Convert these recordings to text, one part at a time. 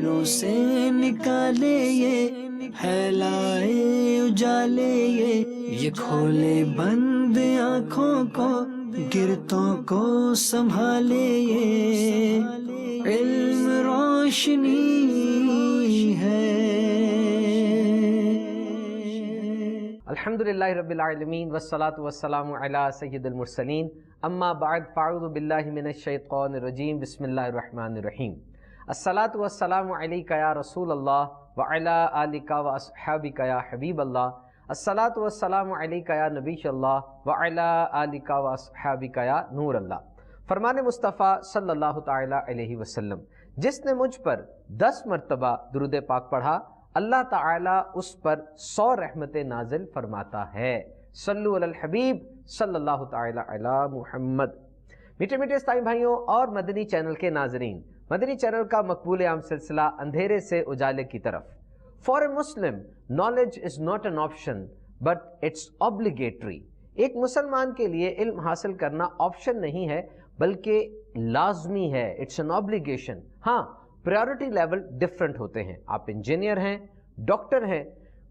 اندھیروں سے نکالے یہ پھیلائے اجالے یہ کھولے بند آنکھوں کو گرتوں کو سنبھالے یہ علم روشنی ہے۔ الحمدللہ رب العالمین والصلاة والسلام علی سید المرسلین، اما بعد فاعوذ باللہ من الشیطان الرجیم، بسم اللہ الرحمن الرحیم۔ الصلاة والسلام علیکہ یا رسول اللہ وعلی آلکہ واصحابکہ یا حبیب اللہ، الصلاة والسلام علیکہ یا نبی اللہ وعلی آلکہ واصحابکہ یا نور اللہ۔ فرمان مصطفیٰ صلی اللہ تعالی علیہ وسلم، جس نے مجھ پر 10 مرتبہ درود پاک پڑھا اللہ تعالیٰ اس پر 100 رحمتیں نازل فرماتا ہے۔ صلو علی الحبیب صلی اللہ تعالی علی محمد۔ میٹھے میٹھے اسلامی بھائیوں اور مدنی چینل کے ناظرین، مدنی چینل کا مقبول عام سلسلہ اندھیرے سے اجالے کی طرف۔ For a Muslim knowledge is not an option but it's obligatory۔ ایک مسلمان کے لیے علم حاصل کرنا آپشن نہیں ہے بلکہ لازمی ہے، it's an obligation۔ ہاں، پریورٹی لیول ڈیفرنٹ ہوتے ہیں۔ آپ انجینئر ہیں، ڈاکٹر ہیں،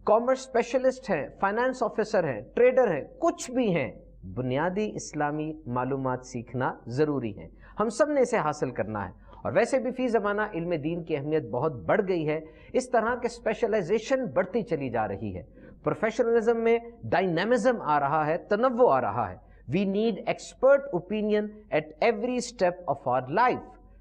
کامرس اسپیشلسٹ ہیں، فائنانس آفیسر ہیں، ٹریڈر ہیں، کچھ بھی ہیں، بنیادی اسلامی معلومات سیکھنا ضروری ہے۔ ہم سب نے اسے حاصل کرنا ہے، اور ویسے بھی فی زمانہ علم دین کی اہمیت بہت بڑھ گئی ہے۔ اس طرح کے اسپیشلائزیشن بڑھتی چلی جا رہی ہے، پروفیشنلزم میں ڈائنامزم آ رہا ہے، تنوع آ رہا ہے۔ We need expert opinion at every step of our life.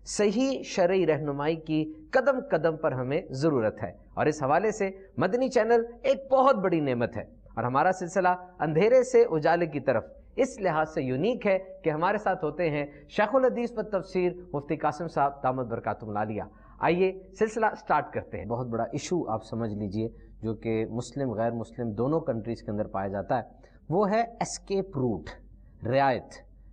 صحیح شرعی رہنمائی کی قدم قدم پر ہمیں ضرورت ہے، اور اس حوالے سے مدنی چینل ایک بہت بڑی نعمت ہے، اور ہمارا سلسلہ اندھیرے سے اجالے کی طرف اس لحاظ سے یونیک ہے کہ ہمارے ساتھ ہوتے ہیں شیخ الحدیث و تفسیر مفتی قاسم صاحب دامت برکاتہم العالیہ۔ آئیے سلسلہ سٹارٹ کرتے ہیں۔ بہت بڑا ایشو آپ سمجھ لیجئے جو کہ مسلم غیر مسلم دونوں کنٹریز کے اندر پایا جاتا ہے، وہ ہے اسکیپ روٹ، رعایت۔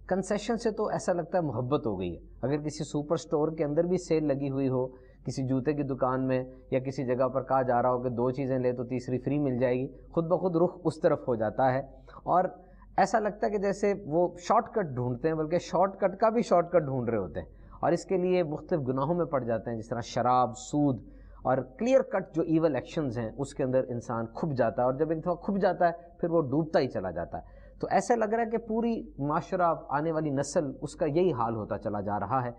کنسیشن سے تو ایسا لگتا ہے محبت ہو گئی ہے۔ اگر کسی سپر سٹور کے اندر بھی سیل لگی ہوئی ہو، کسی جوتے کی دکان میں یا کسی جگہ پر کہا جا رہا ہو کہ 2 چیزیں لے تو تیسری فری مل جائے گی، خود بخود رخ اس طرف ہو جاتا ہے، اور ایسا لگتا ہے کہ جیسے وہ شارٹ کٹ ڈھونڈتے ہیں، بلکہ شارٹ کٹ کا بھی شارٹ کٹ ڈھونڈ رہے ہوتے ہیں، اور اس کے لیے مختلف گناہوں میں پڑ جاتے ہیں، جس طرح شراب، سود اور کلیئر کٹ جو ایول ایکشنز ہیں اس کے اندر انسان کھپ جاتا ہے، اور جب انسان کھپ جاتا ہے پھر وہ ڈوبتا ہی چلا جاتا ہے۔ تو ایسا لگ رہا ہے کہ پوری معاشرہ، آنے والی نسل، اس کا یہی حال ہوتا چلا جا رہا ہے،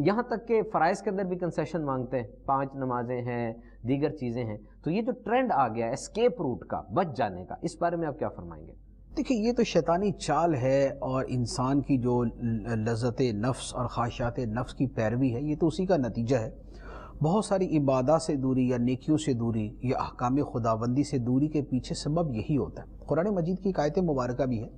یہاں تک کہ فرائض کے اندر بھی کنسیشن مانگتے ہیں، 5 نمازیں ہیں، دیگر چیزیں ہیں۔ تو یہ جو ٹرینڈ آ گیا ہے اسکیپ روٹ کا، بچ جانے کا، اس بارے میں آپ کیا فرمائیں گے؟ دیکھیں، یہ تو شیطانی چال ہے، اور انسان کی جو لذت نفس اور خواہشات نفس کی پیروی ہے، یہ تو اسی کا نتیجہ ہے۔ بہت ساری عبادات سے دوری یا نیکیوں سے دوری یا احکام خداوندی سے دوری کے پیچھے سبب یہی ہوتا ہے۔ قرآن مجید کی ایک آیت مبارکہ بھی ہے،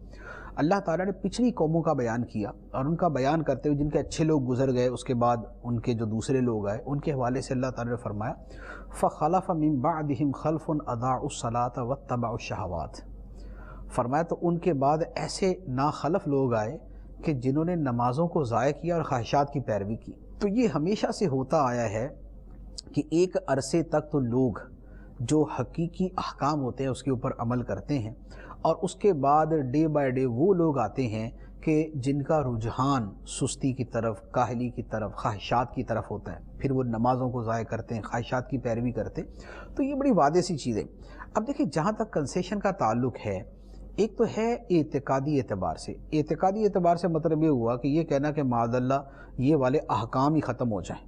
اللہ تعالیٰ نے پچھلی قوموں کا بیان کیا، اور ان کا بیان کرتے ہوئے جن کے اچھے لوگ گزر گئے، اس کے بعد ان کے جو دوسرے لوگ آئے، ان کے حوالے سے اللہ تعالیٰ نے فرمایا فَخَلَفَ مِن بَعْدِهِمْ خَلْفٌ أَضَاعُوا الصَّلَاةَ وَاتَّبَعُوا الشَّهَوَاتِ۔ فرمایا تو ان کے بعد ایسے ناخلف لوگ آئے کہ جنہوں نے نمازوں کو ضائع کیا اور خواہشات کی پیروی کی۔ تو یہ ہمیشہ سے ہوتا آیا ہے کہ ایک عرصے تک تو لوگ جو حقیقی احکام ہوتے ہیں اس کے اوپر عمل کرتے ہیں، اور اس کے بعد ڈے بائی ڈے وہ لوگ آتے ہیں کہ جن کا رجحان سستی کی طرف، کاہلی کی طرف، خواہشات کی طرف ہوتا ہے، پھر وہ نمازوں کو ضائع کرتے ہیں، خواہشات کی پیروی کرتے ہیں۔ تو یہ بڑی واضح سی چیز ہے۔ اب دیکھیں، جہاں تک کنسیشن کا تعلق ہے، ایک تو ہے اعتقادی اعتبار سے۔ اعتقادی اعتبار سے مطلب یہ ہوا کہ یہ کہنا کہ معاذ اللہ یہ والے احکام ہی ختم ہو جائیں،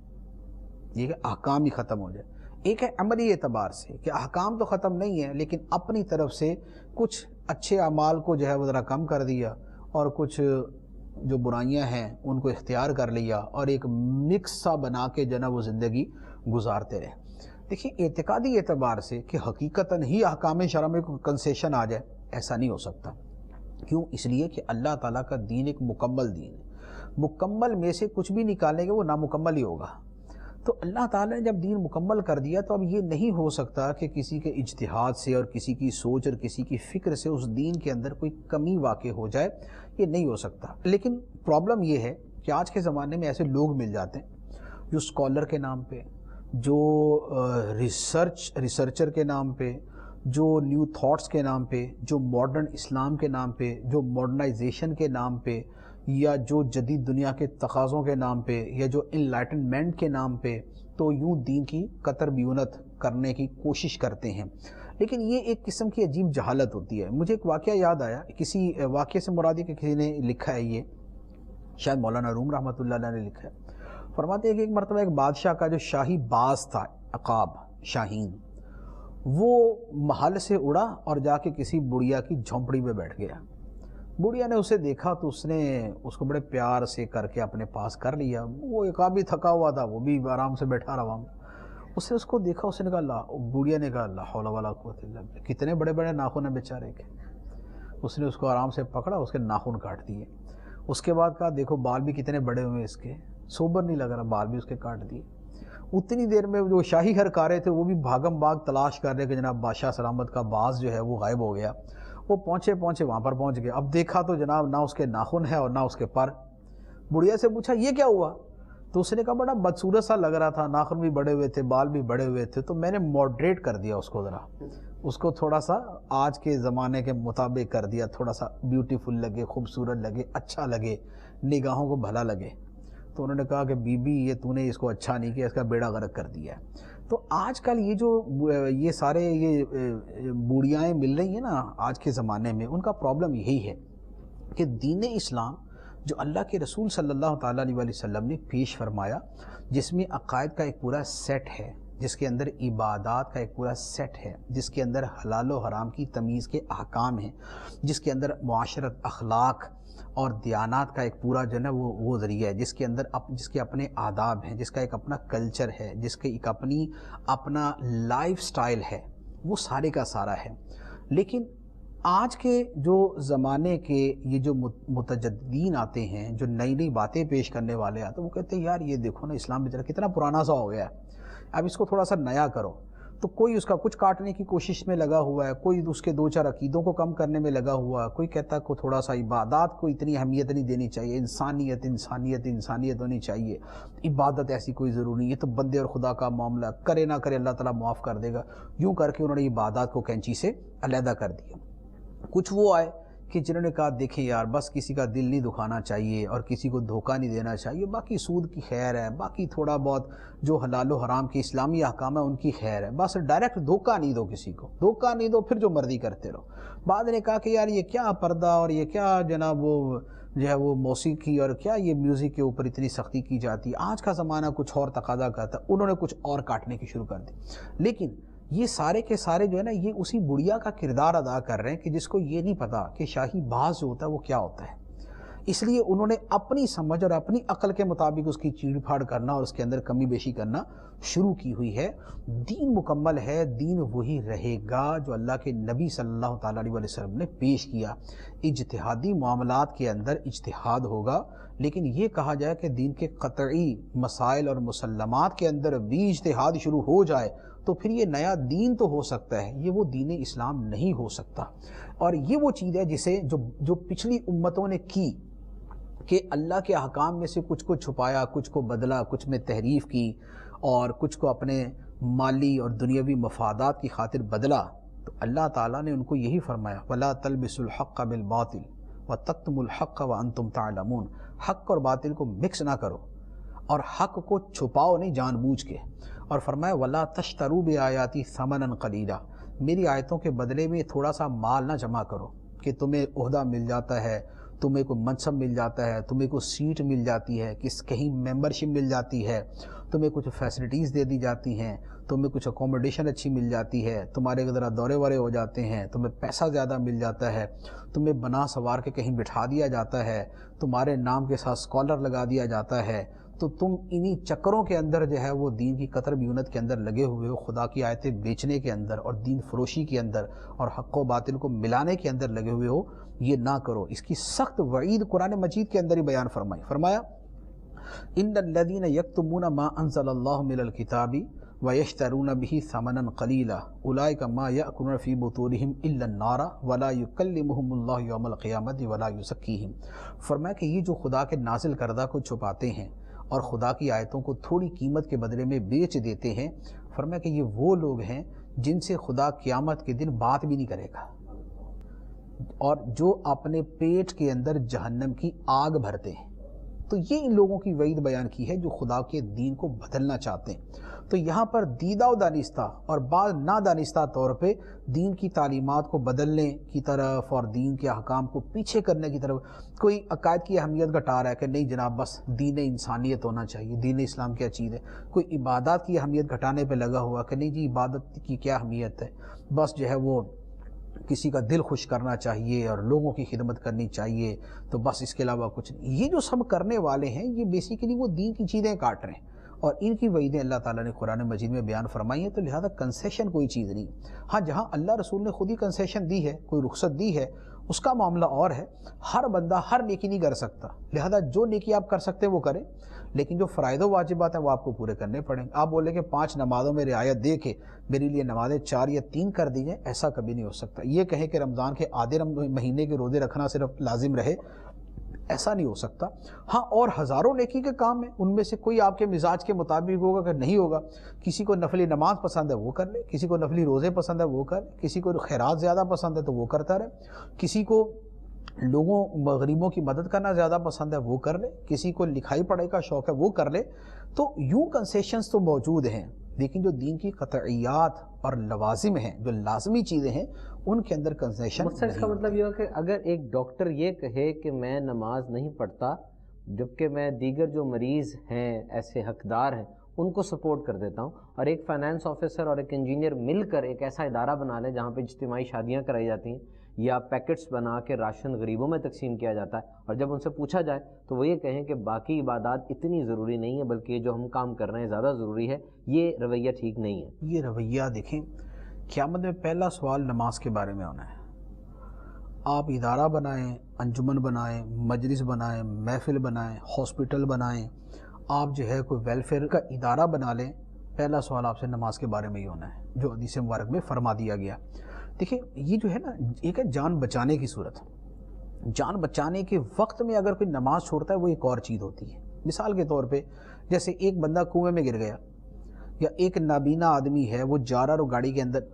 یہ کہ احکام ہی ختم ہو جائے۔ ایک ہے عملی اعتبار سے کہ احکام تو ختم نہیں ہے، لیکن اپنی طرف سے کچھ اچھے اعمال کو جو ہے وہ ذرا کم کر دیا، اور کچھ جو برائیاں ہیں ان کو اختیار کر لیا، اور ایک مکس سا بنا کے جو ہے وہ زندگی گزارتے رہے۔ دیکھیں، اعتقادی اعتبار سے کہ حقیقتاً ہی احکام شرع میں کوئی کنسیشن آ جائے، ایسا نہیں ہو سکتا۔ کیوں؟ اس لیے کہ اللہ تعالیٰ کا دین ایک مکمل دین ہے، مکمل میں سے کچھ بھی نکالیں گے وہ نامکمل ہی ہوگا۔ تو اللہ تعالیٰ نے جب دین مکمل کر دیا تو اب یہ نہیں ہو سکتا کہ کسی کے اجتہاد سے اور کسی کی سوچ اور کسی کی فکر سے اس دین کے اندر کوئی کمی واقع ہو جائے، یہ نہیں ہو سکتا۔ لیکن پرابلم یہ ہے کہ آج کے زمانے میں ایسے لوگ مل جاتے ہیں جو اسکالر کے نام پہ، جو ریسرچر کے نام پہ، جو نیو تھاٹس کے نام پہ، جو ماڈرن اسلام کے نام پہ، جو ماڈرنائزیشن کے نام پہ، یا جو جدید دنیا کے تقاضوں کے نام پہ، یا جو انلائٹنمنٹ کے نام پہ تو یوں دین کی قطر بیونت کرنے کی کوشش کرتے ہیں، لیکن یہ ایک قسم کی عجیب جہالت ہوتی ہے۔ مجھے ایک واقعہ یاد آیا، کسی واقعے سے مراد ہے کہ کسی نے لکھا ہے، یہ شاید مولانا روم رحمۃ اللہ علیہ نے لکھا ہے، فرماتے ہیں کہ ایک مرتبہ ایک بادشاہ کا جو شاہی باز تھا، عقاب شاہین، وہ محل سے اڑا اور جا کے کسی بڑھیا کی جھونپڑی پہ بیٹھ گیا۔ بڑھیا نے اسے دیکھا تو اس نے اس کو بڑے پیار سے کر کے اپنے پاس کر لیا۔ وہ عقاب بھی تھکا ہوا تھا، وہ بھی آرام سے بیٹھا رہا۔ اس نے اس کو دیکھا، اس نے کہا بڑھیا نے کہا لا حول ولا قوت الا باللہ، کتنے بڑے بڑے ناخن ہیں بیچارے کے۔ اس نے اس کو آرام سے پکڑا، اس کے ناخن کاٹ دیے۔ اس کے بعد کہا دیکھو بال بھی کتنے بڑے ہوئے اس کے، سوبر نہیں لگ رہا، بال بھی اس کے کاٹ دیے۔ اتنی دیر میں جو شاہی ہرکارے تھے وہ بھی بھاگم بھاگ تلاش کر رہے کہ جناب بادشاہ سلامت کا باز جو ہے وہ غائب ہو گیا۔ وہ پہنچے وہاں پر پہنچ گئے، اب دیکھا تو جناب نہ اس کے ناخن ہے اور نہ اس کے پر۔ بڑھیا سے پوچھا یہ کیا ہوا؟ تو اس نے کہا بڑا بدصورت سا لگ رہا تھا، ناخن بھی بڑے ہوئے تھے، بال بھی بڑے ہوئے تھے، تو میں نے ماڈریٹ کر دیا اس کو، ذرا اس کو تھوڑا سا آج کے زمانے کے مطابق کر دیا، تھوڑا سا بیوٹیفل لگے، خوبصورت لگے، اچھا لگے، نگاہوں کو بھلا لگے۔ تو انہوں نے کہا کہ بی بی یہ تو نے اس کو اچھا نہیں کیا، اس کا بیڑا غرق کر دیا ہے۔ تو آج کل یہ سارے بوڑھیائیں مل رہی ہیں نا آج کے زمانے میں، ان کا پرابلم یہی ہے کہ دین اسلام جو اللہ کے رسول صلی اللہ تعالیٰ علیہ وسلم نے پیش فرمایا، جس میں عقائد کا ایک پورا سیٹ ہے، جس کے اندر عبادات کا ایک پورا سیٹ ہے، جس کے اندر حلال و حرام کی تمیز کے احکام ہیں، جس کے اندر معاشرت، اخلاق اور دیانات کا ایک پورا جو ہے وہ ذریعہ ہے، جس کے اندر جس کے اپنے آداب ہیں، جس کا ایک اپنا کلچر ہے، جس کے ایک اپنا لائف سٹائل ہے، وہ سارے کا سارا ہے۔ لیکن آج کے جو زمانے کے یہ جو متجددین آتے ہیں، جو نئی نئی باتیں پیش کرنے والے آتے ہیں، وہ کہتے ہیں یار یہ دیکھو نا اسلام بیچارہ کتنا پرانا سا ہو گیا ہے، اب اس کو تھوڑا سا نیا کرو۔ تو کوئی اس کا کچھ کاٹنے کی کوشش میں لگا ہوا ہے، کوئی اس کے دو چار عقیدوں کو کم کرنے میں لگا ہوا ہے، کوئی کہتا ہے کو تھوڑا سا عبادات کو اتنی اہمیت نہیں دینی چاہیے، انسانیت ہونی چاہیے، عبادت ایسی کوئی ضروری نہیں ہے، تو بندے اور خدا کا معاملہ، کرے نہ کرے اللہ تعالیٰ معاف کر دے گا۔ یوں کر کے انہوں نے عبادات کو کینچی سے علیحدہ کر دیا۔ کچھ وہ آئے کہ جنہوں نے کہا دیکھیں یار بس کسی کا دل نہیں دکھانا چاہیے اور کسی کو دھوکہ نہیں دینا چاہیے، باقی سود کی خیر ہے، باقی تھوڑا بہت جو حلال و حرام کے اسلامی احکام ہے ان کی خیر ہے، بس ڈائریکٹ دھوکہ نہیں دو، کسی کو دھوکہ نہیں دو، پھر جو مرضی کرتے رہو۔ بعد نے کہا کہ یار یہ کیا پردہ اور یہ کیا جناب وہ جو ہے وہ موسیقی اور کیا یہ میوزک کے اوپر اتنی سختی کی جاتی ہے، آج کا زمانہ کچھ اور تقاضا کرتا ہے، انہوں نے کچھ اور کاٹنے کی شروع کر دی۔ لیکن یہ سارے کے سارے جو ہے نا یہ اسی بڑھیا کا کردار ادا کر رہے ہیں کہ جس کو یہ نہیں پتا کہ شاہی باز جو ہوتا ہے وہ کیا ہوتا ہے، اس لیے انہوں نے اپنی سمجھ اور اپنی عقل کے مطابق اس کی چیڑ پھاڑ کرنا اور اس کے اندر کمی بیشی کرنا شروع کی ہوئی ہے۔ دین مکمل ہے، دین وہی رہے گا جو اللہ کے نبی صلی اللہ تعالیٰ علیہ وسلم نے پیش کیا۔ اجتہادی معاملات کے اندر اجتہاد ہوگا، لیکن یہ کہا جائے کہ دین کے قطعی مسائل اور مسلمات کے اندر بھی اجتہاد شروع ہو جائے تو پھر یہ نیا دین تو ہو سکتا ہے، یہ وہ دین اسلام نہیں ہو سکتا۔ اور یہ وہ چیز ہے جسے جو پچھلی امتوں نے کی کہ اللہ کے احکام میں سے کچھ کو چھپایا، کچھ کو بدلا، کچھ میں تحریف کی اور کچھ کو اپنے مالی اور دنیاوی مفادات کی خاطر بدلا، تو اللہ تعالیٰ نے ان کو یہی فرمایا وَلَا تَلْبِسُوا الْحَقَّ بِالْبَاطِلِ وَتَكْتُمُوا الْحَقَّ وَأَنْتُمْ تَعْلَمُونَ۔ حق اور باطل کو مکس نہ کرو اور حق کو چھپاؤ نہیں جان بوجھ کے، اور فرمایا وَلَا تَشْتَرُوا بِآيَاتِي ثَمَنًا قَلِيلًا، میری آیتوں کے بدلے میں تھوڑا سا مال نہ جمع کرو کہ تمہیں عہدہ مل جاتا ہے، تمہیں کوئی منصب مل جاتا ہے، تمہیں کوئی سیٹ مل جاتی ہے، کہیں ممبرشپ مل جاتی ہے، تمہیں کچھ فیسلٹیز دے دی جاتی ہیں، تمہیں کچھ اکوموڈیشن اچھی مل جاتی ہے، تمہارے ذرا دورے وورے ہو جاتے ہیں، تمہیں پیسہ زیادہ مل جاتا ہے، تمہیں بنا سوار کے کہیں بٹھا دیا جاتا ہے، تمہارے نام کے ساتھ اسکالر لگا دیا جاتا ہے، تو تم انہی چکروں کے اندر جو ہے وہ دین کی قطر بیونت کے اندر لگے ہوئے ہو، خدا کی آیتیں بیچنے کے اندر اور دین فروشی کے اندر اور حق و باطل کو ملانے کے اندر لگے ہوئے ہو، یہ نہ کرو۔ اس کی سخت وعید قرآن مجید کے اندر ہی بیان فرمایا ان الذین یکتمون ما انزل اللہ من الکتاب ویشترون به ثمنا قلیلا اولئک ما یأکلون فی بطونہم الا النار ولا یکلمہم اللہ یوم القیامۃ ولا یزکیہم۔ فرمایا کہ یہ جو خدا کے نازل کردہ کو چھپاتے ہیں اور خدا کی آیتوں کو تھوڑی قیمت کے بدلے میں بیچ دیتے ہیں، فرمایا کہ یہ وہ لوگ ہیں جن سے خدا قیامت کے دن بات بھی نہیں کرے گا، اور جو اپنے پیٹ کے اندر جہنم کی آگ بھرتے ہیں۔ تو تو یہ ان لوگوں کی وعید بیان کی ہے جو خدا کے دین کو بدلنا چاہتے ہیں۔ تو یہاں پر دیدہ و دانستہ اور بعض نادانستہ طور پہ دین کی تعلیمات کو بدلنے کی طرف اور دین کے احکام کو پیچھے کرنے کی طرف کوئی عقائد کی اہمیت گھٹا رہا ہے کہ نہیں جناب بس دین انسانیت ہونا چاہیے، دین اسلام کیا چیز ہے۔ کوئی عبادات کی اہمیت گھٹانے پہ لگا ہوا کہ نہیں جی عبادت کی کیا اہمیت ہے، بس جو ہے وہ کسی کا دل خوش کرنا چاہیے اور لوگوں کی خدمت کرنی چاہیے، تو بس اس کے علاوہ کچھ نہیں۔ یہ جو سب کرنے والے ہیں یہ بیسیکلی وہ دین کی چیزیں کاٹ رہے ہیں، اور ان کی وعیدیں اللہ تعالیٰ نے قرآن مجید میں بیان فرمائی ہیں، تو لہذا کنسیشن کوئی چیز نہیں۔ ہاں جہاں اللہ رسول نے خود ہی کنسیشن دی ہے، کوئی رخصت دی ہے، اس کا معاملہ اور ہے۔ ہر بندہ ہر نیکی نہیں کر سکتا، لہذا جو نیکی آپ کر سکتے ہیں وہ کریں، لیکن جو فرائض و واجبات ہیں وہ آپ کو پورے کرنے پڑیں۔ آپ بولیں کہ 5 نمازوں میں رعایت دے کے میرے لیے نمازیں 4 یا 3 کر دی جائیں، ایسا کبھی نہیں ہو سکتا۔ یہ کہیں کہ رمضان کے آدھے مہینے کے روزے رکھنا صرف لازم رہے، ایسا نہیں ہو سکتا۔ ہاں اور ہزاروں نیکی کے کام ہیں، ان میں سے کوئی آپ کے مزاج کے مطابق ہوگا کہ نہیں ہوگا۔ کسی کو نفلی نماز پسند ہے وہ کر لے، کسی کو نفلی روزے پسند ہے وہ کر لے، کسی کو خیرات زیادہ پسند ہے تو وہ کرتا رہے، کسی کو لوگوں غریبوں کی مدد کرنا زیادہ پسند ہے وہ کر لے، کسی کو لکھائی پڑھائی کا شوق ہے وہ کر لے۔ تو یوں کنسیشنز تو موجود ہیں، لیکن جو دین کی قطعیات اور لوازم ہیں، جو لازمی چیزیں ہیں، ان کے اندر کنسیشن نہیں۔ اس کا مطلب یہ ہے کہ اگر ایک ڈاکٹر یہ کہے کہ میں نماز نہیں پڑھتا جبکہ میں دیگر جو مریض ہیں ایسے حقدار ہیں ان کو سپورٹ کر دیتا ہوں، اور ایک فائنانس آفیسر اور ایک انجینئر مل کر ایک ایسا ادارہ بنا لیں جہاں پہ اجتماعی شادیاں کرائی جاتی ہیں یا پیکٹس بنا کے راشن غریبوں میں تقسیم کیا جاتا ہے، اور جب ان سے پوچھا جائے تو وہ یہ کہیں کہ باقی عبادات اتنی ضروری نہیں ہے بلکہ یہ جو ہم کام کر رہے ہیں زیادہ ضروری ہے، یہ رویہ ٹھیک نہیں ہے۔ یہ رویہ دیکھیں، قیامت میں پہلا سوال نماز کے بارے میں ہونا ہے۔ آپ ادارہ بنائیں، انجمن بنائیں، مجلس بنائیں، محفل بنائیں، ہاسپٹل بنائیں، آپ جو ہے کوئی ویلفیئر کا ادارہ بنا لیں، پہلا سوال آپ سے نماز کے بارے میں ہی ہونا ہے، جو حدیث مبارک میں فرما دیا گیا۔ دیکھیں یہ جو ہے نا، ایک ہے جان بچانے کی صورت، جان بچانے کے وقت میں اگر کوئی نماز چھوڑتا ہے وہ ایک اور چیز ہوتی ہے۔ مثال کے طور پہ جیسے ایک بندہ کنویں میں گر گیا، یا ایک نابینا آدمی ہے وہ جا رہا اور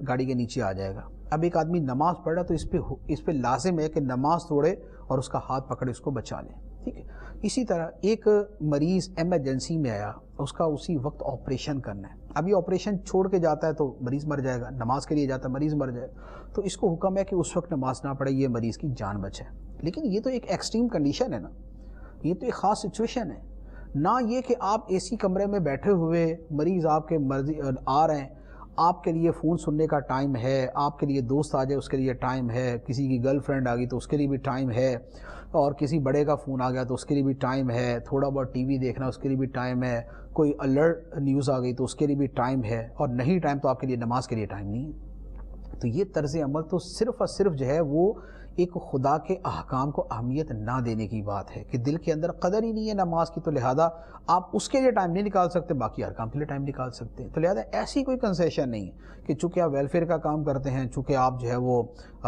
گاڑی کے نیچے آ جائے گا، اب ایک آدمی نماز پڑھ رہا تو اس پہ لازم ہے کہ نماز توڑے اور اس کا ہاتھ پکڑے اس کو بچا لے، ٹھیک ہے۔ اسی طرح ایک مریض ایمرجنسی میں آیا، اس کا اسی وقت آپریشن کرنا ہے، اب یہ آپریشن چھوڑ کے جاتا ہے تو مریض مر جائے گا، نماز کے لیے جاتا ہے مریض مر جائے گا، تو اس کو حکم ہے کہ اس وقت نماز نہ پڑھے، یہ مریض کی جان بچے۔ لیکن یہ تو ایک ایکسٹریم کنڈیشن ہے نا، یہ تو ایک خاص سچویشن ہے، نہ یہ کہ آپ اے سی کمرے میں بیٹھے ہوئے مریض آپ کے مرضی آ رہے ہیں، آپ کے لیے فون سننے کا ٹائم ہے، آپ کے لیے دوست آ جائے اس کے لیے ٹائم ہے، کسی کی گرل فرینڈ آ گئی تو اس کے لیے بھی ٹائم ہے، اور کسی بڑے کا فون آ گیا تو اس کے لیے بھی ٹائم ہے، تھوڑا بہت ٹی وی دیکھنا اس کے لیے بھی ٹائم ہے، کوئی الرٹ نیوز آ گئی تو اس کے لیے بھی ٹائم ہے، اور نہیں ٹائم تو آپ کے لیے نماز کے لیے ٹائم نہیں ہے۔ تو یہ طرز عمل تو صرف اور صرف جو ہے وہ ایک خدا کے احکام کو اہمیت نہ دینے کی بات ہے، کہ دل کے اندر قدر ہی نہیں ہے نماز کی، تو لہذا آپ اس کے لیے ٹائم نہیں نکال سکتے، باقی ہر کام کے لیے ٹائم نکال سکتے ہیں۔ تو لہذا ایسی کوئی کنسیشن نہیں ہے کہ چونکہ آپ ویلفیئر کا کام کرتے ہیں، چونکہ آپ جو ہے وہ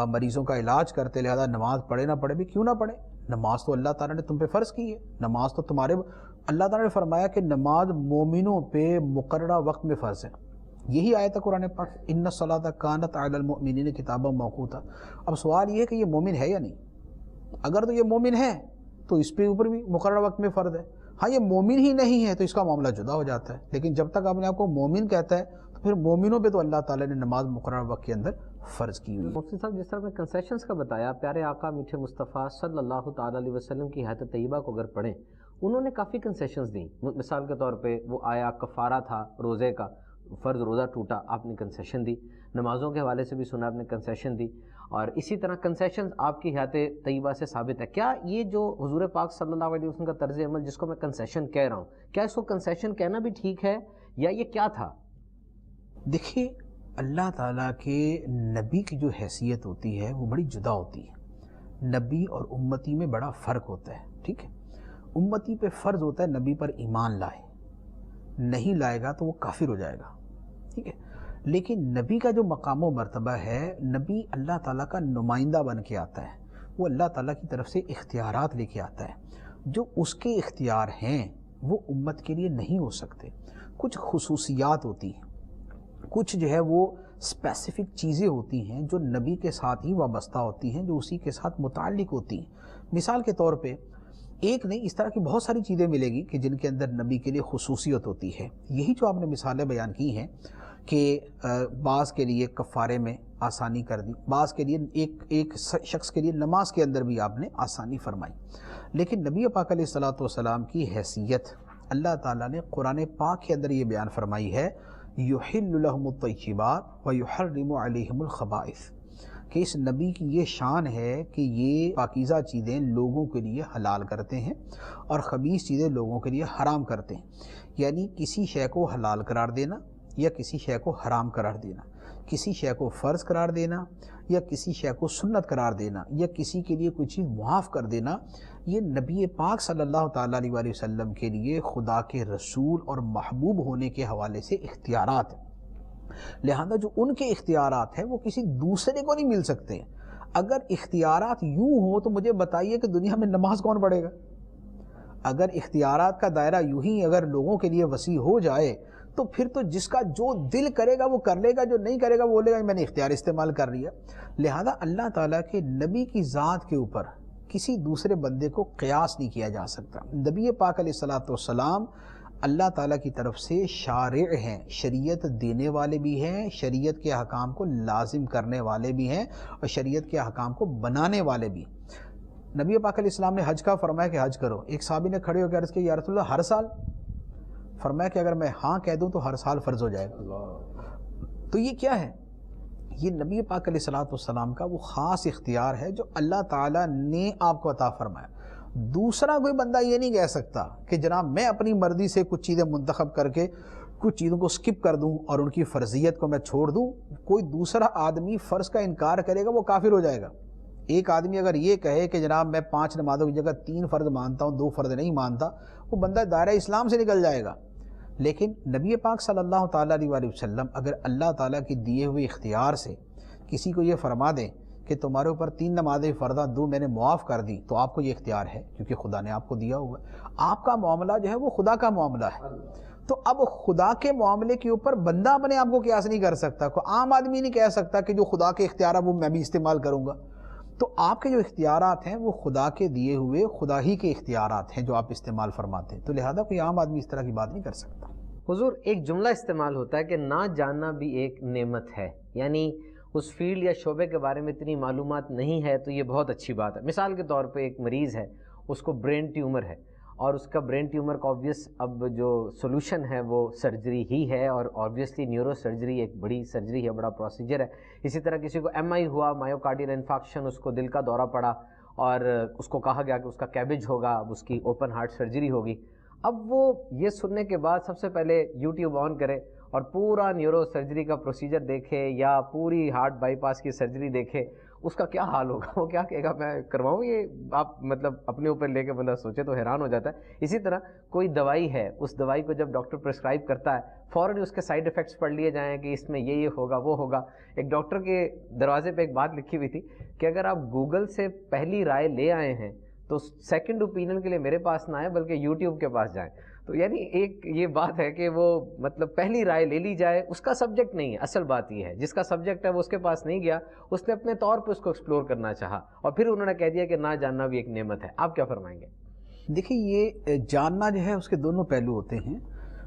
مریضوں کا علاج کرتے، لہذا نماز پڑھے نہ پڑھے بھی کیوں نہ پڑھے، نماز تو اللہ تعالیٰ نے تم پہ فرض کی ہے، نماز تو تمہارے اللہ تعالیٰ نے فرمایا کہ نماز مومنوں پہ مقررہ وقت میں فرض ہے، یہی آیت ہے قرآن پاک، ان الصلاۃ کانت علی المؤمنین کتابا موقوتا۔ اب سوال یہ ہے کہ یہ مومن ہے یا نہیں؟ اگر تو یہ مومن ہے تو اس پہ اوپر بھی مقررہ وقت میں فرض ہے، ہاں یہ مومن ہی نہیں ہے تو اس کا معاملہ جدا ہو جاتا ہے، لیکن جب تک اپنے آپ کو مومن کہتا ہے تو پھر مومنوں پہ تو اللہ تعالیٰ نے نماز مقررہ وقت کے اندر فرض کی ہوئی ہے۔ مفتی صاحب جس طرح میں کنسیشنز کا بتایا، پیارے آقا میٹھے مصطفیٰ صلی اللہ تعالیٰ علیہ وسلم کی حیات طیبہ کو اگر پڑھیں، انہوں نے کافی کنسیشنز دیں۔ مثال کے طور پہ وہ آیا کفارہ تھا روزے کا، فرض روزہ ٹوٹا آپ نے کنسیشن دی، نمازوں کے حوالے سے بھی سنا آپ نے کنسیشن دی، اور اسی طرح کنسیشن آپ کی حیات طیبہ سے ثابت ہے۔ کیا یہ جو حضور پاک صلی اللہ علیہ وسلم کا طرز عمل جس کو میں کنسیشن کہہ رہا ہوں، کیا اس کو کنسیشن کہنا بھی ٹھیک ہے یا یہ کیا تھا؟ دیکھیے اللہ تعالیٰ کے نبی کی جو حیثیت ہوتی ہے وہ بڑی جدا ہوتی ہے، نبی اور امتی میں بڑا فرق ہوتا ہے، ٹھیک ہے۔ امتی پہ فرض ہوتا ہے نبی پر ایمان لائے، نہیں لائے گا تو وہ کافر ہو جائے گا، ٹھیک ہے۔ لیکن نبی کا جو مقام و مرتبہ ہے، نبی اللہ تعالیٰ کا نمائندہ بن کے آتا ہے، وہ اللہ تعالیٰ کی طرف سے اختیارات لے کے آتا ہے، جو اس کے اختیار ہیں وہ امت کے لیے نہیں ہو سکتے، کچھ خصوصیات ہوتی ہیں، کچھ جو ہے وہ اسپیسیفک چیزیں ہوتی ہیں جو نبی کے ساتھ ہی وابستہ ہوتی ہیں، جو اسی کے ساتھ متعلق ہوتی ہیں۔ مثال کے طور پہ ایک نہیں، اس طرح کی بہت ساری چیزیں ملے گی کہ جن کے اندر نبی کے لیے خصوصیت ہوتی ہے. یہی جو آپ نے مثالیں بیان کی ہیں کہ بعض کے لیے کفارے میں آسانی کر دی، بعض کے لیے ایک شخص کے لیے نماز کے اندر بھی آپ نے آسانی فرمائی. لیکن نبی پاک علیہ الصلوۃ والسلام کی حیثیت اللہ تعالیٰ نے قرآن پاک کے اندر یہ بیان فرمائی ہے، یحل لہم الطیبات ویحرم علیہم الخبائث، کہ اس نبی کی یہ شان ہے کہ یہ پاکیزہ چیزیں لوگوں کے لیے حلال کرتے ہیں اور خبیث چیزیں لوگوں کے لیے حرام کرتے ہیں. یعنی کسی شے کو حلال قرار دینا یا کسی شے کو حرام قرار دینا، کسی شے کو فرض قرار دینا یا کسی شے کو سنت قرار دینا، یا کسی کے لیے کوئی چیز معاف کر دینا، یہ نبی پاک صلی اللہ تعالیٰ علیہ وآلہ وسلم کے لیے خدا کے رسول اور محبوب ہونے کے حوالے سے اختیارات ہیں. لہذا جو ان کے اختیارات ہیں وہ کسی دوسرے کو نہیں مل سکتے. اگر اختیارات یوں ہو تو مجھے بتائیے کہ دنیا میں نماز کون پڑھے گا؟ اگر اختیارات کا دائرہ یوں ہی اگر لوگوں کے لیے وسیع ہو جائے تو پھر تو جس کا جو دل کرے گا وہ کر لے گا، جو نہیں کرے گا وہ بولے گا میں نے اختیار استعمال کر لیا. لہذا اللہ تعالیٰ کے نبی کی ذات کے اوپر کسی دوسرے بندے کو قیاس نہیں کیا جا سکتا. نبی پاک علیہ الصلوۃ والسلام اللہ تعالیٰ کی طرف سے شارع ہیں، شریعت دینے والے بھی ہیں، شریعت کے احکام کو لازم کرنے والے بھی ہیں اور شریعت کے احکام کو بنانے والے بھی. نبی پاک علیہ السلام نے حج کا فرمایا کہ حج کرو. ایک صحابی نے کھڑے ہو کے عرض کیا یا رسول اللہ ہر سال؟ فرمایا کہ اگر میں ہاں کہہ دوں تو ہر سال فرض ہو جائے گا. تو یہ کیا ہے؟ یہ نبی پاک علیہ الصلوۃ والسلام کا وہ خاص اختیار ہے جو اللہ تعالیٰ نے آپ کو عطا فرمایا. دوسرا کوئی بندہ یہ نہیں کہہ سکتا کہ جناب میں اپنی مرضی سے کچھ چیزیں منتخب کر کے کچھ چیزوں کو سکپ کر دوں اور ان کی فرضیت کو میں چھوڑ دوں. کوئی دوسرا آدمی فرض کا انکار کرے گا وہ کافر ہو جائے گا. ایک آدمی اگر یہ کہے کہ جناب میں 5 نمازوں کی جگہ 3 فرض مانتا ہوں 2 فرض نہیں مانتا، وہ بندہ دائرہ اسلام سے نکل جائے گا. لیکن نبی پاک صلی اللہ تعالیٰ علیہ وآلہ وسلم اگر اللہ تعالیٰ کی دیے ہوئے اختیار سے کسی کو یہ فرما دیں کہ تمہارے اوپر 3 نمازیں فرضہ 2 میں نے معاف کر دی، تو آپ کو یہ اختیار ہے کیونکہ خدا نے آپ کو دیا ہوا ہے. آپ کا معاملہ جو ہے وہ خدا کا معاملہ ہے. تو اب خدا کے معاملے کے اوپر بندہ اپنے آپ کو قیاس نہیں کر سکتا. کوئی عام آدمی نہیں کہہ سکتا کہ جو خدا کے اختیار وہ میں بھی استعمال کروں گا. تو آپ کے جو اختیارات ہیں وہ خدا کے دیے ہوئے خدا ہی کے اختیارات ہیں جو آپ استعمال فرماتے ہیں. تو لہذا کوئی عام آدمی اس طرح کی بات نہیں کر سکتا. حضور ایک جملہ استعمال ہوتا ہے کہ نہ جاننا بھی ایک نعمت ہے، یعنی اس فیلڈ یا شعبے کے بارے میں اتنی معلومات نہیں ہے تو یہ بہت اچھی بات ہے. مثال کے طور پہ ایک مریض ہے، اس کو برین ٹیومر ہے اور اس کا برین ٹیومر کا آبویس اب جو سولوشن ہے وہ سرجری ہی ہے، اور آبویسلی نیورو سرجری ایک بڑی سرجری ہے، بڑا پروسیجر ہے. اسی طرح کسی کو MI ہوا، مایوکارڈیل انفارکشن، اس کو دل کا دورہ پڑا اور اس کو کہا گیا کہ اس کا کیبج ہوگا، اب اس کی اوپن ہارٹ سرجری ہوگی. اب وہ یہ سننے کے بعد سب سے پہلے YouTube آن کرے اور پورا نیورو سرجری کا پروسیجر دیکھے یا پوری ہارٹ بائی پاس کی سرجری دیکھے، اس کا کیا حال ہوگا؟ وہ کیا کہے گا میں کرواؤں یہ؟ آپ مطلب اپنے اوپر لے کے بندہ سوچے تو حیران ہو جاتا ہے. اسی طرح کوئی دوائی ہے، اس دوائی کو جب ڈاکٹر پرسکرائب کرتا ہے فوراً اس کے سائیڈ ایفیکٹس پڑھ لیے جائیں کہ اس میں یہ ہوگا وہ ہوگا. ایک ڈاکٹر کے دروازے پہ ایک بات لکھی ہوئی تھی کہ اگر آپ گوگل سے پہلی رائے لے آئے ہیں تو سیکنڈ اوپینین کے لیے میرے پاس نہ آئے بلکہ YouTube کے پاس جائیں. تو یعنی ایک یہ بات ہے کہ وہ مطلب پہلی رائے لے لی جائے، اس کا سبجیکٹ نہیں ہے. اصل بات یہ ہے جس کا سبجیکٹ ہے وہ اس کے پاس نہیں گیا، اس نے اپنے طور پہ اس کو ایکسپلور کرنا چاہا اور پھر انہوں نے کہہ دیا کہ نہ جاننا بھی ایک نعمت ہے. آپ کیا فرمائیں گے؟ دیکھیں یہ جاننا جو ہے اس کے دونوں پہلو ہوتے ہیں.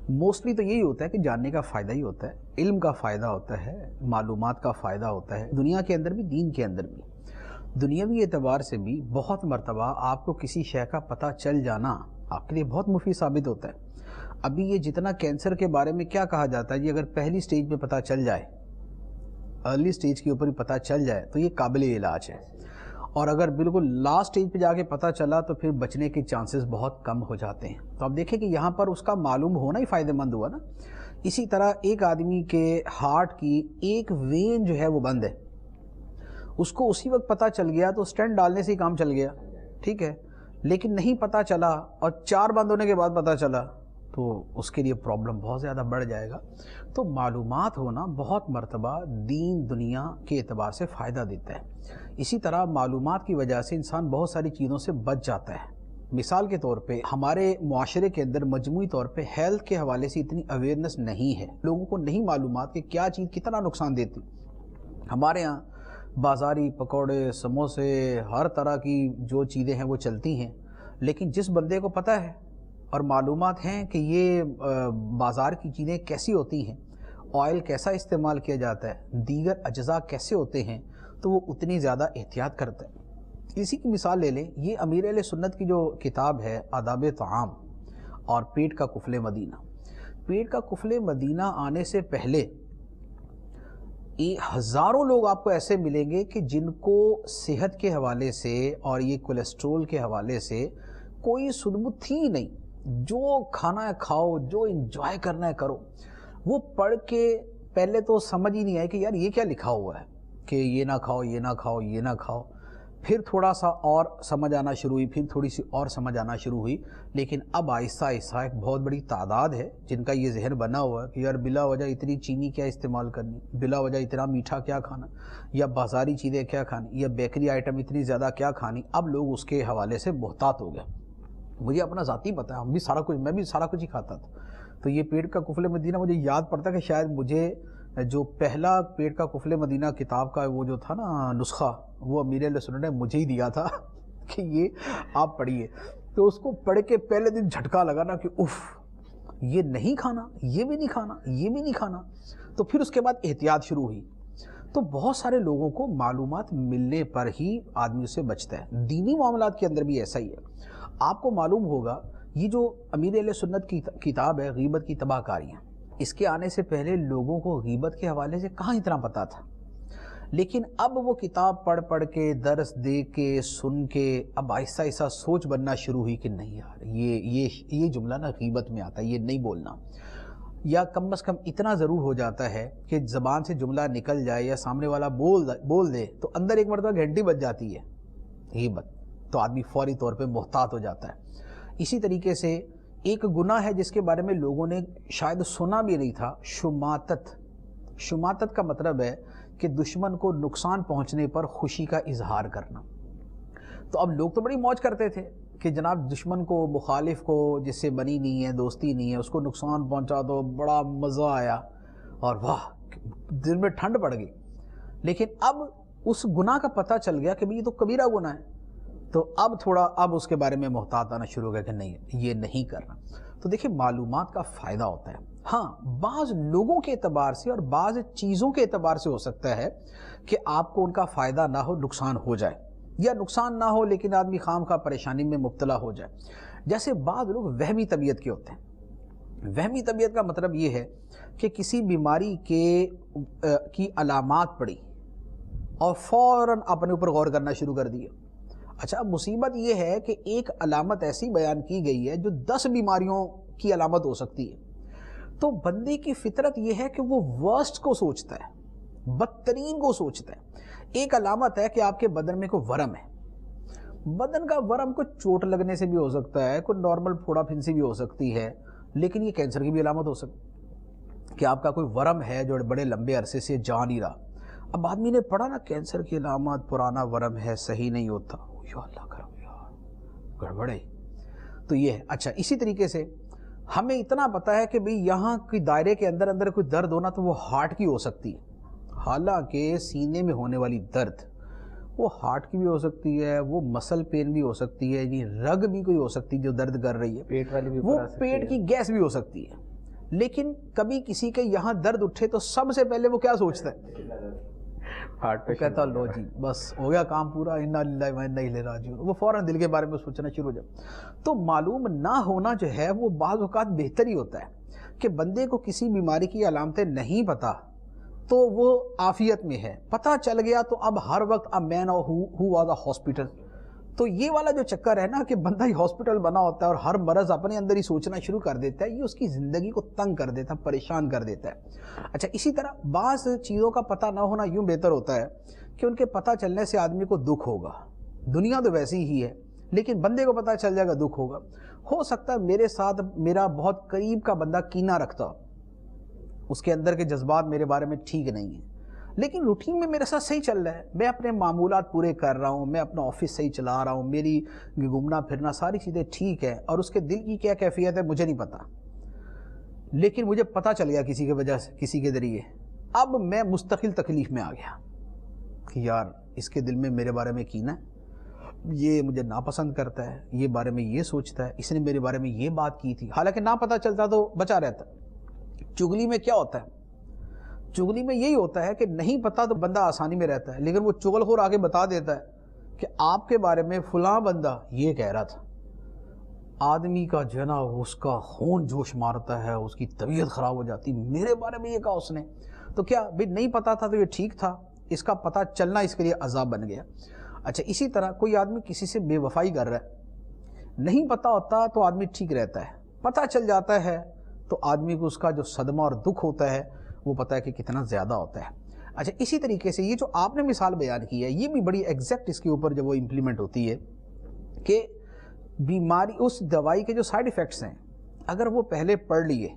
موسٹلی تو یہی ہوتا ہے کہ جاننے کا فائدہ ہی ہوتا ہے، علم کا فائدہ ہوتا ہے، معلومات کا فائدہ ہوتا ہے، دنیا کے اندر بھی دین کے اندر بھی. دنیاوی اعتبار سے بھی بہت مرتبہ آپ کو کسی شے کا پتہ چل جانا آپ کے لیے بہت مفید ثابت ہوتا ہے. ابھی یہ جتنا کینسر کے بارے میں کیا کہا جاتا ہے، یہ اگر پہلی سٹیج پہ پتہ چل جائے، ارلی سٹیج کے اوپر ہی پتہ چل جائے تو یہ قابل علاج ہے، اور اگر بالکل لاسٹ سٹیج پہ جا کے پتہ چلا تو پھر بچنے کے چانسز بہت کم ہو جاتے ہیں. تو آپ دیکھیں کہ یہاں پر اس کا معلوم ہونا ہی فائدہ مند ہوا نا. اسی طرح ایک آدمی کے ہارٹ کی ایک وین جو ہے وہ بند ہے، اس کو اسی وقت پتہ چل گیا تو سٹینٹ ڈالنے سے ہی کام چل گیا، ٹھیک ہے. لیکن نہیں پتہ چلا اور 4 بند ہونے کے بعد پتہ چلا تو اس کے لیے پرابلم بہت زیادہ بڑھ جائے گا. تو معلومات ہونا بہت مرتبہ دین دنیا کے اعتبار سے فائدہ دیتا ہے. اسی طرح معلومات کی وجہ سے انسان بہت ساری چیزوں سے بچ جاتا ہے. مثال کے طور پہ ہمارے معاشرے کے اندر مجموعی طور پہ ہیلتھ کے حوالے سے اتنی اویئرنیس نہیں ہے، لوگوں کو نہیں معلومات کہ کیا چیز کتنا نقصان دیتی. ہمارے ہاں بازاری پکوڑے، سموسے، ہر طرح کی جو چیزیں ہیں وہ چلتی ہیں، لیکن جس بندے کو پتہ ہے اور معلومات ہیں کہ یہ بازار کی چیزیں کیسی ہوتی ہیں، آئل کیسا استعمال کیا جاتا ہے، دیگر اجزاء کیسے ہوتے ہیں، تو وہ اتنی زیادہ احتیاط کرتا ہے۔ اسی کی مثال لے لیں، یہ امیر اہل سنت کی جو کتاب ہے آداب طعام اور پیٹ کا قفل مدینہ، پیٹ کا قفل مدینہ آنے سے پہلے ہزاروں لوگ آپ کو ایسے ملیں گے کہ جن کو صحت کے حوالے سے اور یہ کولیسٹرول کے حوالے سے کوئی سدبت تھی ہی نہیں، جو کھانا ہے کھاؤ، جو انجوائے کرنا ہے کرو۔ وہ پڑھ کے پہلے تو سمجھ ہی نہیں آئے کہ یار یہ کیا لکھا ہوا ہے کہ یہ نہ کھاؤ، یہ نہ کھاؤ، یہ نہ کھاؤ۔ پھر تھوڑا سا اور سمجھ آنا شروع ہوئی، پھر تھوڑی سی اور سمجھ آنا شروع ہوئی، لیکن اب آہستہ آہستہ ایک بہت بڑی تعداد ہے جن کا یہ ذہن بنا ہوا ہے کہ یار بلا وجہ اتنی چینی کیا استعمال کرنی، بلا وجہ اتنا میٹھا کیا کھانا، یا بازاری چیزیں کیا کھانی، یا بیکری آئٹم اتنی زیادہ کیا کھانی۔ اب لوگ اس کے حوالے سے محتاط ہو گئے۔ مجھے اپنا ذاتی پتہ ہے، میں بھی سارا کچھ ہی کھاتا تھا۔ تو یہ پیٹ کا قفل مدینہ مجھے یاد پڑتا کہ شاید مجھے جو پہلا پیٹ کا قفل مدینہ کتاب کا وہ جو تھا نا نسخہ، وہ امیر اہل سنت نے مجھے ہی دیا تھا کہ یہ آپ پڑھیے۔ تو اس کو پڑھ کے پہلے دن جھٹکا لگا نا کہ اف، یہ نہیں کھانا، یہ بھی نہیں کھانا، یہ بھی نہیں کھانا۔ تو پھر اس کے بعد احتیاط شروع ہوئی۔ تو بہت سارے لوگوں کو معلومات ملنے پر ہی آدمی اسے بچتا ہے۔ دینی معاملات کے اندر بھی ایسا ہی ہے۔ آپ کو معلوم ہوگا یہ جو امیر اہل سنت کی کتاب ہے غیبت کی تباہ کاریاں، اس کے آنے سے پہلے لوگوں کو غیبت کے حوالے سے کہاں اتنا پتہ تھا، لیکن اب وہ کتاب پڑھ کے درس دے کے سن کے اب آہستہ آہستہ سوچ بننا شروع ہوئی کہ نہیں یار یہ جملہ نا غیبت میں آتا ہے، یہ نہیں بولنا، یا کم از کم اتنا ضرور ہو جاتا ہے کہ زبان سے جملہ نکل جائے یا سامنے والا بول دے تو اندر ایک مرتبہ گھنٹی بج جاتی ہے غیبت، تو آدمی فوری طور پہ محتاط ہو جاتا ہے۔ اسی طریقے سے ایک گناہ ہے جس کے بارے میں لوگوں نے شاید سنا بھی نہیں تھا، شماتت۔ شماتت کا مطلب ہے کہ دشمن کو نقصان پہنچنے پر خوشی کا اظہار کرنا۔ تو اب لوگ تو بڑی موج کرتے تھے کہ جناب دشمن کو، مخالف کو، جس سے بنی نہیں ہے، دوستی نہیں ہے، اس کو نقصان پہنچا دو، بڑا مزہ آیا اور واہ دل میں ٹھنڈ پڑ گئی۔ لیکن اب اس گناہ کا پتہ چل گیا کہ یہ تو کبیرہ گناہ ہے، تو اب اس کے بارے میں محتاط آنا شروع ہو گیا کہ نہیں یہ نہیں کرنا۔ تو دیکھیں معلومات کا فائدہ ہوتا ہے۔ ہاں بعض لوگوں کے اعتبار سے اور بعض چیزوں کے اعتبار سے ہو سکتا ہے کہ آپ کو ان کا فائدہ نہ ہو، نقصان ہو جائے، یا نقصان نہ ہو لیکن آدمی خام خواہ پریشانی میں مبتلا ہو جائے۔ جیسے بعض لوگ وہمی طبیعت کے ہوتے ہیں۔ وہمی طبیعت کا مطلب یہ ہے کہ کسی بیماری کی علامات پڑی اور فوراً اپنے اوپر غور کرنا شروع کر دیا۔ اچھا مصیبت یہ ہے کہ ایک علامت ایسی بیان کی گئی ہے جو 10 بیماریوں کی علامت ہو سکتی ہے۔ تو بندے کی فطرت یہ ہے کہ وہ ورسٹ کو سوچتا ہے، بدترین کو سوچتا ہے۔ ایک علامت ہے کہ آپ کے بدن میں کوئی ورم ہے۔ بدن کا ورم کو چوٹ لگنے سے بھی ہو سکتا ہے، کوئی نارمل پھوڑا پھنسی بھی ہو سکتی ہے، لیکن یہ کینسر کی بھی علامت ہو سکتی ہے کہ آپ کا کوئی ورم ہے جو بڑے لمبے عرصے سے جا نہیں رہا۔ اب آدمی نے پڑھا نا کینسر کی علامات، پرانا ورم ہے، صحیح نہیں ہوتا، یا اللہ کرم یار گڑبڑے۔ تو یہ ہے۔ اچھا اسی طریقے سے ہمیں اتنا پتہ ہے کہ بھئی یہاں کی دائرے کے اندر کوئی درد ہونا تو وہ ہارٹ کی ہو سکتی ہے، حالانکہ سینے میں ہونے والی درد وہ ہارٹ کی بھی ہو سکتی ہے، وہ مسل پین بھی ہو سکتی ہے، یعنی رگ بھی کوئی ہو سکتی ہے جو درد کر رہی ہے، پیٹ والی بھی، وہ پیٹ کی گیس بھی ہو سکتی ہے۔ لیکن کبھی کسی کے یہاں درد اٹھے تو سب سے پہلے وہ کیا سوچتا ہے؟ ہارٹ پہ کہتا لو جی بس ہو گیا کام پورا، انا للہ و انا الیہ راجعون، وہ فوراً دل کے بارے میں سوچنا شروع ہو جائے۔ تو معلوم نہ ہونا جو ہے وہ بعض اوقات بہتر ہی ہوتا ہے کہ بندے کو کسی بیماری کی علامتیں نہیں پتہ تو وہ عافیت میں ہے، پتہ چل گیا تو اب ہر وقت a man who was a hospital۔ تو یہ والا جو چکر ہے نا کہ بندہ ہی ہاسپٹل بنا ہوتا ہے اور ہر مرض اپنے اندر ہی سوچنا شروع کر دیتا ہے، یہ اس کی زندگی کو تنگ کر دیتا ہے، پریشان کر دیتا ہے۔ اچھا اسی طرح بعض چیزوں کا پتہ نہ ہونا یوں بہتر ہوتا ہے کہ ان کے پتہ چلنے سے آدمی کو دکھ ہوگا، دنیا تو ویسی ہی ہے لیکن بندے کو پتہ چل جائے گا دکھ ہوگا۔ ہو سکتا ہے میرے ساتھ میرا بہت قریب کا بندہ کینہ رکھتا، اس کے اندر کے جذبات میرے بارے میں ٹھیک نہیں ہیں، لیکن روٹین میں میرے ساتھ صحیح چل رہا ہے، میں اپنے معمولات پورے کر رہا ہوں، میں اپنا آفس صحیح چلا رہا ہوں، میری گھومنا پھرنا ساری چیزیں ٹھیک ہے، اور اس کے دل کی کیا کیفیت ہے مجھے نہیں پتہ، لیکن مجھے پتہ چل گیا کسی کی وجہ سے، کسی کے ذریعے، اب میں مستقل تکلیف میں آ گیا کہ یار اس کے دل میں میرے بارے میں کینہ ہے، یہ مجھے ناپسند کرتا ہے، یہ بارے میں یہ سوچتا ہے، اس نے میرے بارے میں یہ بات کی تھی، حالانکہ نہ پتہ چلتا تو بچا رہتا۔ چغلی میں کیا ہوتا ہے؟ چغلی میں یہی ہوتا ہے کہ نہیں پتہ تو بندہ آسانی میں رہتا ہے، لیکن وہ چغل خور آگے بتا دیتا ہے کہ آپ کے بارے میں فلاں بندہ یہ کہہ رہا تھا۔ آدمی کا جو ہے نا اس کا خون جوش مارتا ہے، اس کی طبیعت خراب ہو جاتی، میرے بارے میں یہ کہا اس نے، تو کیا بھی نہیں پتہ تھا تو یہ ٹھیک تھا، اس کا پتہ چلنا اس کے لیے عذاب بن گیا۔ اچھا اسی طرح کوئی آدمی کسی سے بے وفائی کر رہا ہے، نہیں پتہ ہوتا تو آدمی ٹھیک رہتا ہے، پتہ چل جاتا ہے تو آدمی کو اس کا جو صدمہ اور دکھ ہوتا ہے وہ پتہ ہے کہ کتنا زیادہ ہوتا ہے۔ اچھا اسی طریقے سے یہ جو آپ نے مثال بیان کی ہے یہ بھی بڑی ایگزیکٹ اس کے اوپر جب وہ امپلیمنٹ ہوتی ہے کہ بیماری اس دوائی کے جو سائیڈ ایفیکٹس ہیں اگر وہ پہلے پڑھ لیے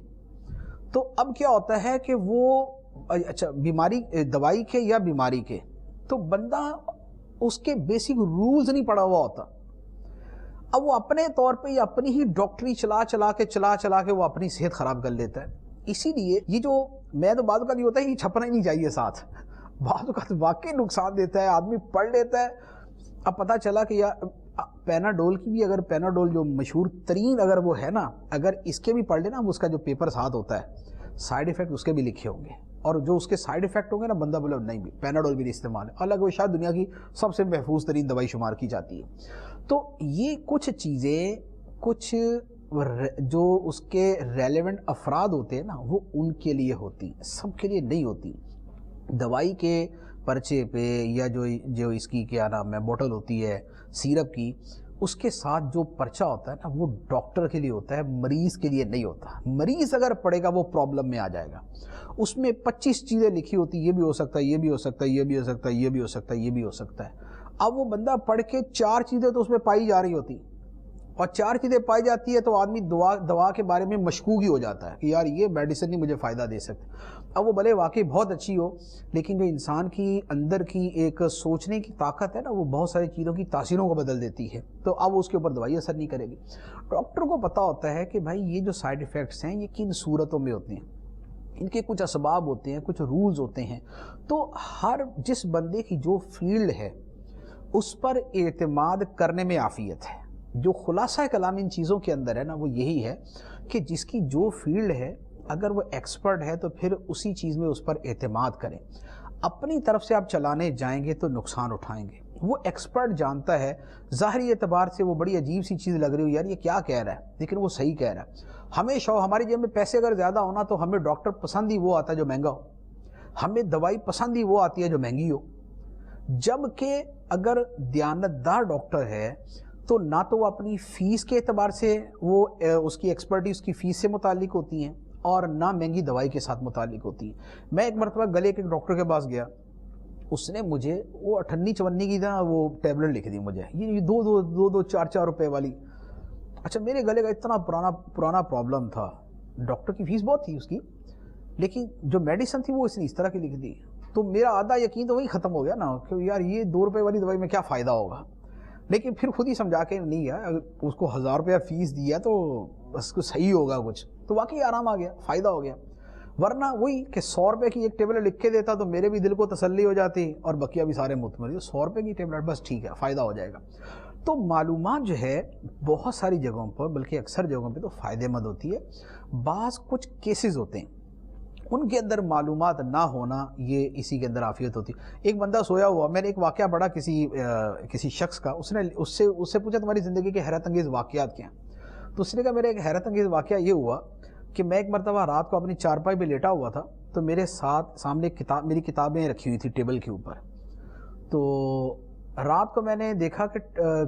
تو اب کیا ہوتا ہے کہ وہ اچھا بیماری دوائی کے یا بیماری کے تو بندہ اس کے بیسک رولز نہیں پڑھا ہوا ہوتا، اب وہ اپنے طور پہ یا اپنی ہی ڈاکٹری چلا کے وہ اپنی صحت خراب کر لیتا ہے۔ اسی لیے یہ جو میں تو بعض اوقات نہیں ہوتا ہے، یہ چھپنا ہی نہیں چاہیے ساتھ، بعض اوقات واقعی نقصان دیتا ہے، آدمی پڑھ لیتا ہے، اب پتہ چلا کہ یا پیناڈول کی بھی اگر پیناڈول جو مشہور ترین اگر وہ ہے نا، اگر اس کے بھی پڑھ لینا اس کا جو پیپر ساتھ ہوتا ہے سائیڈ ایفیکٹ اس کے بھی لکھے ہوں گے، اور جو اس کے سائیڈ ایفیکٹ ہوں گے نا بندہ بولے نہیں بھی پیناڈول بھی نہیں استعمال ہے، حالانکہ وہ شاید دنیا کی سب سے محفوظ ترین دوائی شمار کی جاتی ہے۔ تو یہ کچھ چیزیں کچھ جو اس کے ریلیونٹ افراد ہوتے ہیں نا وہ ان کے لیے ہوتی، سب کے لیے نہیں ہوتی۔ دوائی کے پرچے پہ یا جو اس کی کیا نام ہے بوٹل ہوتی ہے سیرپ کی، اس کے ساتھ جو پرچہ ہوتا ہے نا وہ ڈاکٹر کے لیے ہوتا ہے، مریض کے لیے نہیں ہوتا۔ مریض اگر پڑھے گا وہ پرابلم میں آ جائے گا، اس میں 25 چیزیں لکھی ہوتی، یہ بھی ہو سکتا ہے، یہ بھی ہو سکتا ہے، یہ بھی ہو سکتا ہے، یہ بھی ہو سکتا ہے، یہ بھی ہو سکتا ہے۔ اب وہ بندہ پڑھ کے 4 چیزیں تو اس میں پائی جا رہی ہوتی، اور 4 چیزیں پائی جاتی ہے تو آدمی دوا کے بارے میں مشکوک ہی ہو جاتا ہے کہ یار یہ میڈیسن نہیں مجھے فائدہ دے سکتی۔ اب وہ بھلے واقعی بہت اچھی ہو، لیکن جو انسان کی اندر کی ایک سوچنے کی طاقت ہے نا وہ بہت ساری چیزوں کی تاثیروں کو بدل دیتی ہے، تو اب اس کے اوپر دوائی اثر نہیں کرے گی۔ ڈاکٹر کو پتہ ہوتا ہے کہ بھائی یہ جو سائیڈ ایفیکٹس ہیں یہ کن صورتوں میں ہوتے ہیں، ان کے کچھ اسباب ہوتے ہیں، کچھ رولز ہوتے ہیں، تو ہر جس بندے کی جو فیلڈ ہے اس پر اعتماد کرنے میں عافیت ہے۔ جو خلاصہ کلام ان چیزوں کے اندر ہے نا وہ یہی ہے کہ جس کی جو فیلڈ ہے اگر وہ ایکسپرٹ ہے تو پھر اسی چیز میں اس پر اعتماد کریں۔ اپنی طرف سے آپ چلانے جائیں گے تو نقصان اٹھائیں گے۔ وہ ایکسپرٹ جانتا ہے، ظاہری اعتبار سے وہ بڑی عجیب سی چیز لگ رہی ہو، یار یہ کیا کہہ رہا ہے، لیکن وہ صحیح کہہ رہا ہے۔ ہمیشہ ہماری جیب میں پیسے اگر زیادہ ہونا تو ہمیں ڈاکٹر پسند ہی وہ آتا ہے جو مہنگا ہو، ہمیں دوائی پسند ہی وہ آتی ہے جو مہنگی ہو۔ جبکہ اگر دیانتدار ڈاکٹر ہے تو نہ تو وہ اپنی فیس کے اعتبار سے وہ اس کی ایکسپرٹیز کی فیس سے متعلق ہوتی ہیں اور نہ مہنگی دوائی کے ساتھ متعلق ہوتی ہیں۔ میں ایک مرتبہ گلے کے ڈاکٹر کے پاس گیا، اس نے مجھے وہ 58 کی نا وہ ٹیبلٹ لکھ دی مجھے، یہ 4 روپے والی۔ اچھا میرے گلے کا اتنا پرانا پرابلم تھا، ڈاکٹر کی فیس بہت تھی اس کی، لیکن جو میڈیسن تھی وہ اس نے اس طرح کی لکھ دی، تو میرا آدھا یقین تو وہی ختم ہو گیا نا کہ یار یہ 2 روپے والی دوائی میں کیا فائدہ ہوگا۔ لیکن پھر خود ہی سمجھا کے نہیں یار اگر اس کو 1000 روپیہ فیس دیا تو اس کو صحیح ہوگا کچھ، تو واقعی آرام آ گیا، فائدہ ہو گیا۔ ورنہ وہی کہ 100 روپے کی ایک ٹیبلٹ لکھ کے دیتا تو میرے بھی دل کو تسلی ہو جاتی اور بقیہ بھی سارے مطمئن، 100 روپے کی ٹیبلٹ بس ٹھیک ہے فائدہ ہو جائے گا۔ تو معلومات جو ہے بہت ساری جگہوں پر بلکہ اکثر جگہوں پہ تو فائدہ مند ہوتی ہے۔ بعض کچھ کیسز ہوتے ہیں ان کے اندر معلومات نہ ہونا یہ اسی کے اندر عافیت ہوتی۔ ایک بندہ سویا ہوا، میں نے ایک واقعہ پڑھا کسی شخص کا، اس نے اس سے پوچھا تمہاری زندگی کے حیرت انگیز واقعات کیا ہیں، تو اس نے کہا میرا ایک حیرت انگیز واقعہ یہ ہوا کہ میں ایک مرتبہ رات کو اپنی چارپائی پہ لیٹا ہوا تھا، تو میرے سامنے میری کتابیں رکھی ہوئی تھی ٹیبل کے اوپر، تو رات کو میں نے دیکھا کہ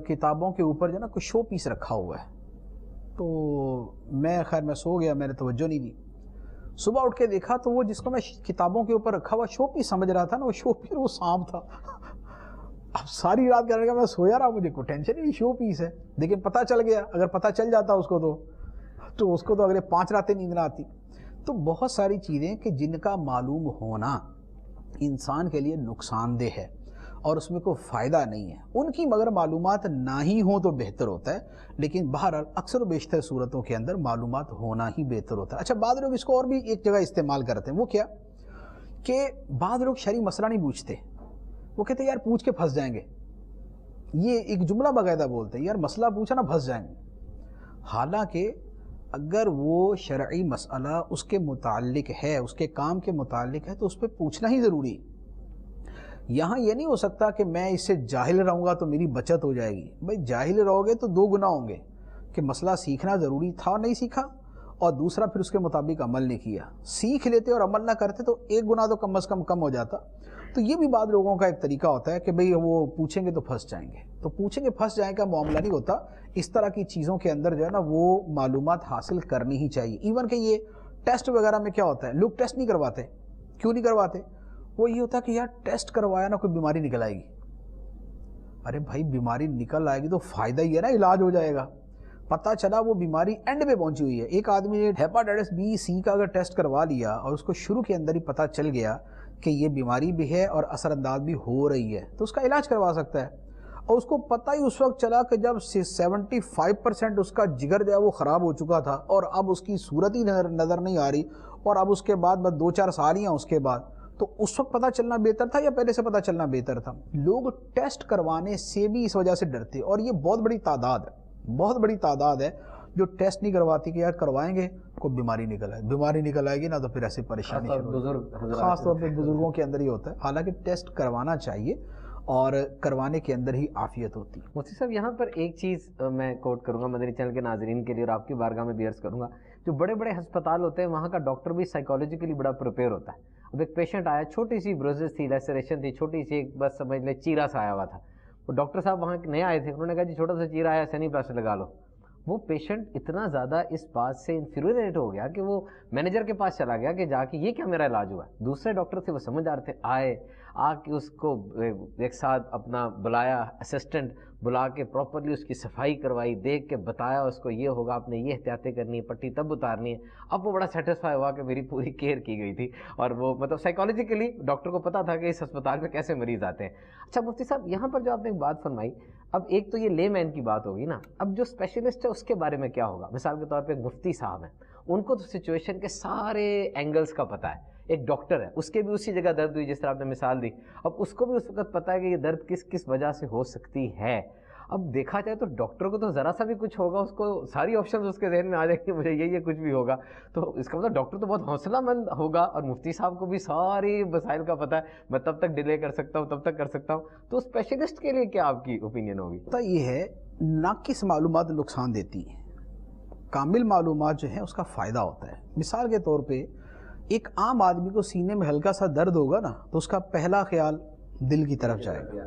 کتابوں کے اوپر جو نا کوئی شو پیس رکھا ہوا ہے، تو میں سو گیا، میں نے توجہ نہیں دی۔ صبح اٹھ کے دیکھا تو وہ جس کو میں کتابوں کے اوپر رکھا ہوا شو پیس سمجھ رہا تھا نا، وہ شو پیس وہ سانپ تھا۔ اب ساری رات کرنے کا میں سویا رہا، مجھے کوئی ٹینشن نہیں، شو پیس ہے، لیکن پتہ چل گیا، اگر پتہ چل جاتا اس کو تو اگلے 5 راتیں نیند نہ آتی۔ تو بہت ساری چیزیں کہ جن کا معلوم ہونا انسان کے لیے نقصان دہ ہے اور اس میں کوئی فائدہ نہیں ہے، ان کی مگر معلومات نہ ہی ہوں تو بہتر ہوتا ہے، لیکن بہرحال اکثر و بیشتر صورتوں کے اندر معلومات ہونا ہی بہتر ہوتا ہے۔ اچھا بعض لوگ اس کو اور بھی ایک جگہ استعمال کرتے ہیں، وہ کیا کہ بعض لوگ شرعی مسئلہ نہیں پوچھتے، وہ کہتے ہیں یار پوچھ کے پھنس جائیں گے، یہ ایک جملہ باقاعدہ بولتے ہیں، یار مسئلہ پوچھا نا پھنس جائیں گے، حالانکہ اگر وہ شرعی مسئلہ اس کے متعلق ہے، اس کے کام کے متعلق ہے، تو اس پہ پوچھنا ہی ضروری ہے۔ یہاں یہ نہیں ہو سکتا کہ میں اس سے جاہل رہوں گا تو میری بچت ہو جائے گی۔ بھائی جاہل رہو گے تو دو گناہ ہوں گے، کہ مسئلہ سیکھنا ضروری تھا نہیں سیکھا، اور دوسرا پھر اس کے مطابق عمل نہیں کیا۔ سیکھ لیتے اور عمل نہ کرتے تو ایک گناہ تو کم از کم ہو جاتا۔ تو یہ بھی بعض لوگوں کا ایک طریقہ ہوتا ہے کہ بھئی وہ پوچھیں گے تو پھنس جائیں گے، تو پوچھیں گے پھنس جائیں کا معاملہ نہیں ہوتا۔ اس طرح کی چیزوں کے اندر جو ہے نا وہ معلومات حاصل کرنی ہی چاہیے۔ ایون کہ یہ ٹیسٹ وغیرہ میں کیا ہوتا ہے، لوگ ٹیسٹ نہیں کرواتے۔ کیوں نہیں کرواتے؟ وہ یہ ہوتا ہے کہ یار ٹیسٹ کروایا نا کوئی بیماری نکل آئے گی۔ ارے بھائی بیماری نکل آئے گی تو فائدہ ہی ہے نا، علاج ہو جائے گا۔ پتہ چلا وہ بیماری اینڈ پہ پہنچی ہوئی ہے۔ ایک آدمی نے ہیپاٹائٹس بی سی کا اگر ٹیسٹ کروا لیا اور اس کو شروع کے اندر ہی پتہ چل گیا کہ یہ بیماری بھی ہے اور اثر انداز بھی ہو رہی ہے، تو اس کا علاج کروا سکتا ہے۔ اور اس کو پتہ ہی اس وقت چلا کہ جب 75% اس کا جگر جو ہے وہ خراب ہو چکا تھا اور اب اس کی صورت ہی نظر نہیں آ رہی، اور اب اس کے بعد بس 2-4 سال ہی ہیں اس کے بعد، تو اس وقت پتہ چلنا بہتر تھا یا پہلے سے پتہ چلنا بہتر تھا؟ لوگ ٹیسٹ کروانے سے بھی اس وجہ سے ڈرتے، اور یہ بہت بڑی تعداد ہے، بہت بڑی تعداد ہے جو ٹیسٹ نہیں کرواتی کہ یار کروائیں گے کوئی بیماری نکل آئے، بیماری نکل آئے گی نا تو پھر ایسی پریشانی خاص طور پہ بزرگوں کے اندر ہی ہوتا ہے۔ حالانکہ ٹیسٹ کروانا چاہیے اور کروانے کے اندر ہی عافیت ہوتی ہے۔ مفتی صاحب یہاں پر ایک چیز میں کوٹ کروں گا مدنی چینل کے ناظرین کے لیے اور آپ کی بارگاہ میں بھی عرض کروں گا، جو بڑے بڑے ہسپتال ہوتے ہیں وہاں کا ڈاکٹر بھی سائیکالوجیکلی بڑا پریپیئر ہوتا ہے۔ اب ایک پیشنٹ آیا، چھوٹی سی بروزز تھی، لیسریشن تھی، چھوٹی سی ایک بس سمجھ لیں چیرا سا آیا ہوا تھا، وہ ڈاکٹر صاحب وہاں نئے آئے تھے، انہوں نے کہا جی چھوٹا سا چیرا آیا، سینی پلاسٹر لگا لو۔ وہ پیشنٹ اتنا زیادہ اس بات سے انفیریٹ ہو گیا کہ وہ مینیجر کے پاس چلا گیا کہ جا کے یہ کیا میرا علاج ہوا ہے۔ دوسرے ڈاکٹر تھے وہ سمجھ آ رہے تھے، آئے آ کے اس کو ایک ساتھ اپنا بلایا، اسسٹنٹ بلا کے پراپرلی اس کی صفائی کروائی، دیکھ کے بتایا اس کو یہ ہوگا، آپ نے یہ احتیاطیں کرنی ہے، پٹی تب اتارنی ہے۔ اب وہ بڑا سیٹسفائی ہوا کہ میری پوری کیئر کی گئی تھی، اور وہ مطلب سائیکالوجیکلی ڈاکٹر کو پتا تھا کہ اس ہسپتال میں کیسے مریض آتے ہیں۔ اچھا مفتی صاحب یہاں پر جو آپ نے ایک بات فرمائی، اب ایک تو یہ لے مین کی بات ہوگی نا، اب جو اسپیشلسٹ ہے اس کے بارے میں کیا ہوگا؟ مثال کے طور پہ ایک مفتی صاحب ہیں، ان کو تو سچویشن کے سارے اینگلز کا پتہ ہے۔ ایک ڈاکٹر ہے، اس کے بھی اسی جگہ درد ہوئی جس طرح آپ نے مثال دی، اب اس کو بھی اس وقت پتہ ہے کہ یہ درد کس وجہ سے ہو سکتی ہے۔ اب دیکھا جائے تو ڈاکٹر کو تو ذرا سا بھی کچھ ہوگا، اس کو ساری آپشنز اس کے ذہن میں آ جائیں کہ مجھے یہ کچھ بھی ہوگا، تو اس کا مطلب ڈاکٹر تو بہت حوصلہ مند ہوگا، اور مفتی صاحب کو بھی ساری مسائل کا پتہ ہے، میں تب تک ڈیلے کر سکتا ہوں، تب تک کر سکتا ہوں۔ تو اسپیشلسٹ کے لیے کیا آپ کی اوپینین ہوگی؟ تو یہ ہے ناقص معلومات نقصان دیتی ہیں، کامل معلومات جو ہیں اس کا فائدہ ہوتا ہے۔ مثال کے طور پہ ایک عام آدمی کو سینے میں ہلکا سا درد ہوگا نا تو اس کا پہلا خیال دل کی طرف جائے گا،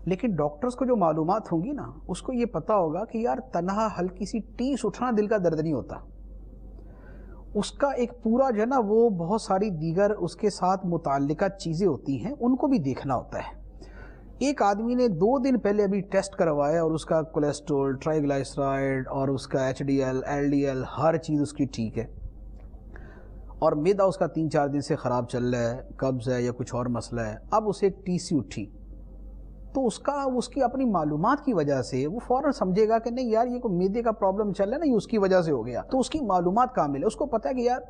لیکن ڈاکٹرز کو جو معلومات ہوں گی نا اس کو یہ پتا ہوگا کہ یار تنہا ہلکی سی ٹیس اٹھنا دل کا درد نہیں ہوتا، اس کا ایک پورا جو ہے نا وہ بہت ساری دیگر اس کے ساتھ متعلقہ چیزیں ہوتی ہیں، ان کو بھی دیکھنا ہوتا ہے۔ ایک آدمی نے 2 دن پہلے ابھی ٹیسٹ کروایا اور اس کا کولیسٹرول، ٹرائیگلائسرائڈ اور اس کا HDL LDL ہر چیز اس کی ٹھیک ہے، اور معدہ اس کا 3-4 دن سے خراب چل رہا ہے، قبض ہے یا کچھ اور مسئلہ ہے، اب اسے ایک ٹیسی اٹھی تو اس کی اپنی معلومات کی وجہ سے وہ فوراً سمجھے گا کہ نہیں یار یہ کوئی معدے کا پرابلم چل رہا ہے نا، یہ اس کی وجہ سے ہو گیا، تو اس کی معلومات کامل ہے، اس کو پتہ ہے کہ یار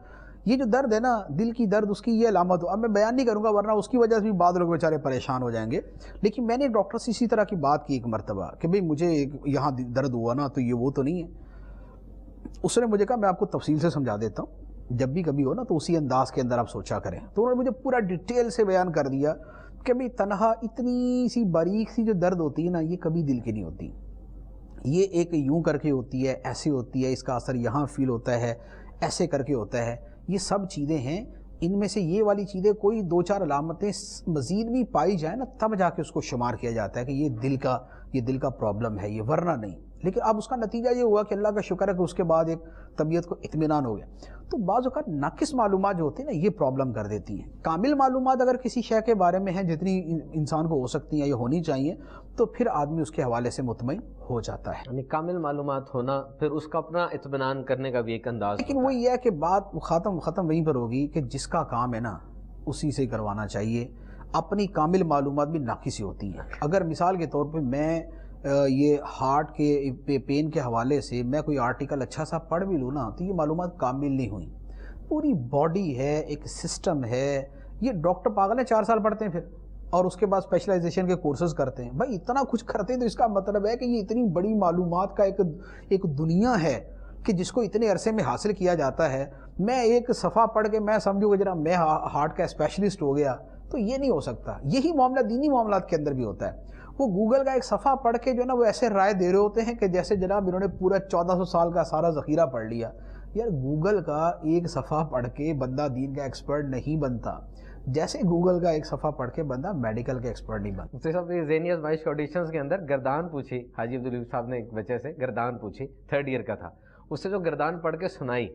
یہ جو درد ہے نا دل کی درد اس کی یہ علامت ہو۔ اب میں بیان نہیں کروں گا ورنہ اس کی وجہ سے بھی بعض لوگ بیچارے پریشان ہو جائیں گے، لیکن میں نے ڈاکٹر سے اسی طرح کی بات کی ایک مرتبہ کہ بھئی مجھے یہاں درد ہوا نا تو یہ وہ تو نہیں ہے۔ اس نے مجھے کہا میں آپ کو تفصیل سے سمجھا دیتا ہوں، جب بھی کبھی ہو نا تو اسی انداز کے اندر آپ سوچا کریں۔ تو انہوں نے مجھے پورا ڈیٹیل سے بیان کر دیا کہ بھئی تنہا اتنی سی باریک سی جو درد ہوتی ہے نا یہ کبھی دل کی نہیں ہوتی، یہ ایک یوں کر کے ہوتی ہے، ایسے ہوتی ہے، اس کا اثر یہاں فیل ہوتا ہے، ایسے کر کے ہوتا ہے، یہ سب چیزیں ہیں۔ ان میں سے یہ والی چیزیں کوئی 2-4 علامتیں مزید بھی پائی جائیں نا تب جا کے اس کو شمار کیا جاتا ہے کہ یہ دل کا پرابلم ہے، یہ ورنہ نہیں۔ لیکن اب اس کا نتیجہ یہ ہوا کہ اللہ کا شکر ہے کہ اس کے بعد ایک طبیعت کو اطمینان ہو گیا۔ تو بعض اوقات ناقص معلومات جو ہوتی ہیں نا یہ پرابلم کر دیتی ہیں۔ کامل معلومات اگر کسی شے کے بارے میں ہیں جتنی انسان کو ہو سکتی ہیں یا ہونی چاہیے تو پھر آدمی اس کے حوالے سے مطمئن ہو جاتا ہے، یعنی کامل معلومات ہونا پھر اس کا اپنا اطمینان کرنے کا بھی ایک انداز۔ لیکن وہ یہ ہے کہ بات ختم وہیں پر ہوگی کہ جس کا کام ہے نا اسی سے کروانا چاہیے، اپنی کامل معلومات بھی ناقص ہی ہوتی ہیں۔ اگر مثال کے طور پہ میں یہ ہارٹ کے پین کے حوالے سے میں کوئی آرٹیکل اچھا سا پڑھ بھی لوں نا تو یہ معلومات کامل نہیں ہوئی، پوری باڈی ہے، ایک سسٹم ہے، یہ ڈاکٹر پاگل ہیں 4 سال پڑھتے ہیں پھر اور اس کے بعد اسپیشلائزیشن کے کورسز کرتے ہیں. بھائی اتنا کچھ کرتے ہیں تو اس کا مطلب ہے کہ یہ اتنی بڑی معلومات کا ایک دنیا ہے کہ جس کو اتنے عرصے میں حاصل کیا جاتا ہے. میں ایک صفحہ پڑھ کے میں سمجھوں کہ جناب میں ہارٹ کا اسپیشلسٹ ہو گیا, تو یہ نہیں ہو سکتا. یہی معاملہ دینی معاملات کے اندر بھی ہوتا ہے. وہ گوگل کا ایک صفحہ پڑھ کے جو ہے نا وہ ایسے رائے دے رہے ہوتے ہیں کہ جیسے جناب انہوں نے پورا 1400 سال کا سارا ذخیرہ پڑھ لیا. یار گوگل کا ایک صفحہ پڑھ کے بندہ دین کا ایکسپرٹ نہیں بنتا, جیسے گوگل کا ایک صفحہ پڑھ کے بندہ میڈیکل کا ایکسپرٹ نہیں بنتا. مفتی صاحب, زینی آزمائش آڈیشنز کے اندر گردان پوچھی, حاجی عبدالعلی صاحب نے ایک بچے سے گردان پوچھی, 3rd ایئر کا تھا, اس سے جو گردان پڑھ کے سنائی,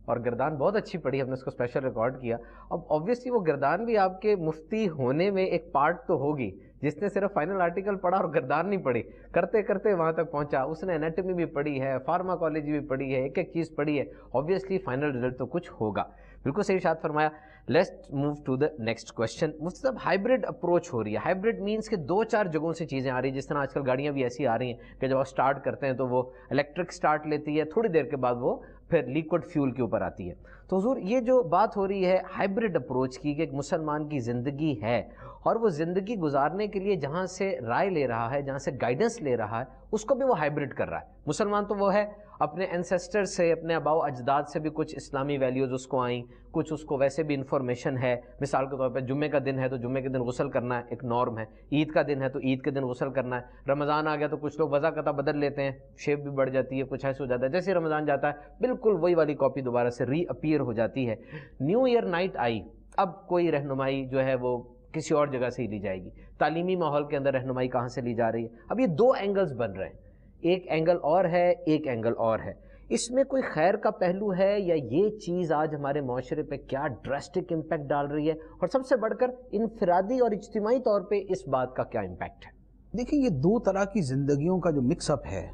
اور گردان بہت اچھی پڑھی, ہم نے اس کو اسپیشل ریکارڈ کیا. اب آبویسلی وہ گردان بھی آپ کے مفتی ہونے میں ایک پارٹ تو ہوگی. جس نے صرف فائنل آرٹیکل پڑھا اور گردان نہیں پڑھی, کرتے کرتے وہاں تک پہنچا, اس نے انیٹمی بھی پڑھی ہے, فارماکالوجی بھی پڑھی ہے, ایک ایک چیز پڑھی ہے, آبویسلی فائنل رزلٹ تو کچھ ہوگا. بالکل صحیح ارشاد فرمایا. Let's move to the next question. مفتی صاحب, ہائبرڈ اپروچ ہو رہی ہے. ہائبرڈ مینس کہ 2-4 جگہوں سے چیزیں آ رہی ہیں, جس طرح آج کل گاڑیاں بھی ایسی آ رہی ہیں کہ جب آپ سٹارٹ کرتے ہیں تو وہ الیکٹرک سٹارٹ لیتی ہے, تھوڑی دیر کے بعد وہ پھر لیکوڈ فیول کے اوپر آتی ہے. تو حضور یہ جو بات ہو رہی ہے ہائبرڈ اپروچ کی, کہ ایک مسلمان کی زندگی ہے اور وہ زندگی گزارنے کے لیے جہاں سے رائے لے رہا ہے, جہاں سے گائیڈنس لے رہا ہے, اس کو بھی وہ ہائبرڈ کر رہا ہے. مسلمان تو وہ ہے اپنے انسیسٹر سے, اپنے آباء و اجداد سے بھی کچھ اسلامی ویلیوز اس کو آئیں, کچھ اس کو ویسے بھی انفارمیشن ہے. مثال کے طور پہ جمعے کا دن ہے تو جمعے کے دن غسل کرنا ہے, ایک نارم ہے. عید کا دن ہے تو عید کے دن غسل کرنا ہے. رمضان آ گیا تو کچھ لوگ وضع قطع بدل لیتے ہیں, شیپ بھی بڑھ جاتی ہے, کچھ ایسے ہو جاتا ہے. جیسے رمضان جاتا ہے بالکل وہی والی کاپی دوبارہ سے ری اپیئر ہو جاتی ہے. نیو ایئر نائٹ آئی, اب کوئی رہنمائی جو ہے وہ کسی اور جگہ سے ہی لی جائے گی. تعلیمی ماحول کے اندر رہنمائی کہاں سے لی جا رہی ہے؟ اب یہ 2 اینگلز بن رہے ہیں, ایک اینگل اور ہے, ایک اینگل اور ہے. اس میں کوئی خیر کا پہلو ہے, یا یہ چیز آج ہمارے معاشرے پہ کیا ڈراسٹک امپیکٹ ڈال رہی ہے, اور سب سے بڑھ کر انفرادی اور اجتماعی طور پہ اس بات کا کیا امپیکٹ ہے؟ دیکھیں, یہ 2 طرح کی زندگیوں کا جو مکس اپ ہے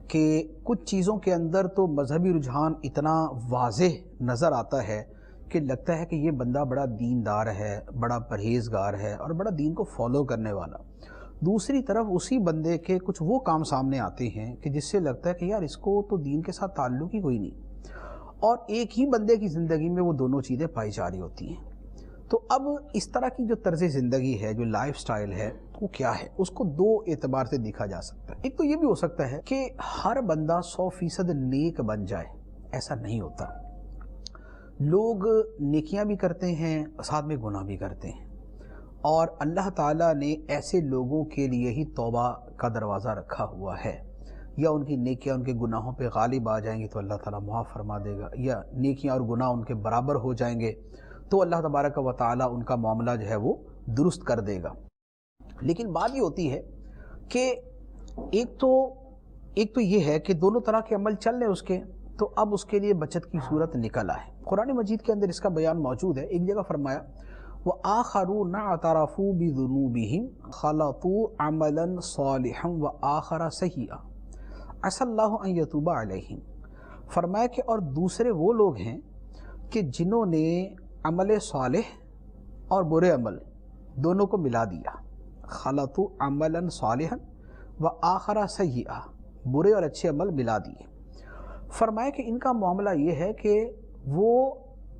کہ کچھ چیزوں کے اندر تو مذہبی رجحان اتنا واضح نظر آتا ہے کہ لگتا ہے کہ یہ بندہ بڑا دیندار ہے, بڑا پرہیزگار ہے اور بڑا دین کو فالو کرنے والا. دوسری طرف اسی بندے کے کچھ وہ کام سامنے آتے ہیں کہ جس سے لگتا ہے کہ یار اس کو تو دین کے ساتھ تعلق ہی کوئی نہیں, اور ایک ہی بندے کی زندگی میں وہ دونوں چیزیں پائی جا رہی ہوتی ہیں. تو اب اس طرح کی جو طرز زندگی ہے, جو لائف سٹائل ہے, وہ کیا ہے؟ اس کو 2 اعتبار سے دیکھا جا سکتا ہے. ایک تو یہ بھی ہو سکتا ہے کہ ہر بندہ 100% نیک بن جائے, ایسا نہیں ہوتا. لوگ نیکیاں بھی کرتے ہیں, ساتھ میں گناہ بھی کرتے ہیں, اور اللہ تعالیٰ نے ایسے لوگوں کے لیے ہی توبہ کا دروازہ رکھا ہوا ہے. یا ان کی نیکیاں ان کے گناہوں پہ غالب آ جائیں گی تو اللہ تعالیٰ معاف فرما دے گا, یا نیکیاں اور گناہ ان کے برابر ہو جائیں گے تو اللہ تبارک و تعالیٰ ان کا معاملہ جو ہے وہ درست کر دے گا. لیکن بات یہ ہوتی ہے کہ ایک تو یہ ہے کہ دونوں طرح کے عمل چل رہے اس کے, تو اب اس کے لیے بچت کی صورت نکل آئے. قرآن مجید کے اندر اس کا بیان موجود ہے. ایک جگہ فرمایا وَآخَرُونَ اعْتَرَفُوا بِذُنُوبِهِمْ خَلَطُوا عَمَلًا صَالِحًا وَآخَرَ سَيِّئًا عَسَى اللَّهُ أَن يَتُوبَ عَلَيْهِمْ. فرمایا کہ اور دوسرے وہ لوگ ہیں کہ جنہوں نے عمل صالح اور برے عمل دونوں کو ملا دیا. خَلَطُوا عَمَلًا صَالِحًا وَآخَرَ سَيِّئًا, برے اور اچھے عمل ملا دیے. فرمایا کہ ان کا معاملہ یہ ہے کہ وہ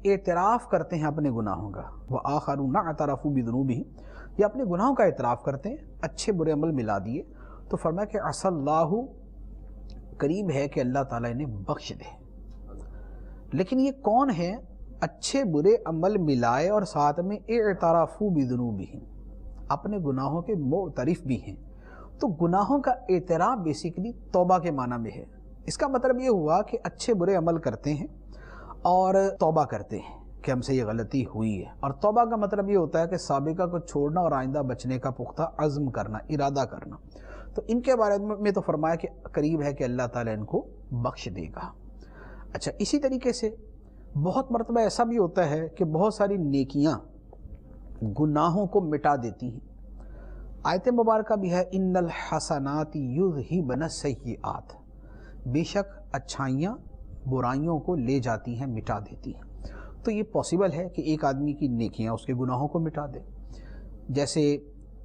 اعتراف کرتے ہیں اپنے گناہوں کا. وَآخَرُونَ اعْتَرَفُوا بِذُنُوبِهِمْ, یہ اپنے گناہوں کا اعتراف کرتے ہیں, اچھے برے عمل ملا دیے. تو فرمایا کہ عَسَى اللَّهُ, قریب ہے کہ اللہ تعالیٰ انہیں بخش دے. لیکن یہ کون ہے اچھے برے عمل ملائے اور ساتھ میں اعترافوا بذنوبہم, اپنے گناہوں کے معترف بھی ہیں؟ تو گناہوں کا اعتراف بیسیکلی توبہ کے معنی میں ہے. اس کا مطلب یہ ہوا کہ اچھے برے عمل کرتے ہیں اور توبہ کرتے ہیں کہ ہم سے یہ غلطی ہوئی ہے. اور توبہ کا مطلب یہ ہوتا ہے کہ سابقہ کو چھوڑنا اور آئندہ بچنے کا پختہ عزم کرنا, ارادہ کرنا. تو ان کے بارے میں تو فرمایا کہ قریب ہے کہ اللہ تعالیٰ ان کو بخش دے گا. اچھا, اسی طریقے سے بہت مرتبہ ایسا بھی ہوتا ہے کہ بہت ساری نیکیاں گناہوں کو مٹا دیتی ہیں. آیت مبارکہ بھی ہے ان الحسنات یذہبن السیئات, بے شک اچھائیاں برائیوں کو لے جاتی ہیں, مٹا دیتی ہیں. تو یہ پاسبل ہے کہ ایک آدمی کی نیکیاں اس کے گناہوں کو مٹا دے. جیسے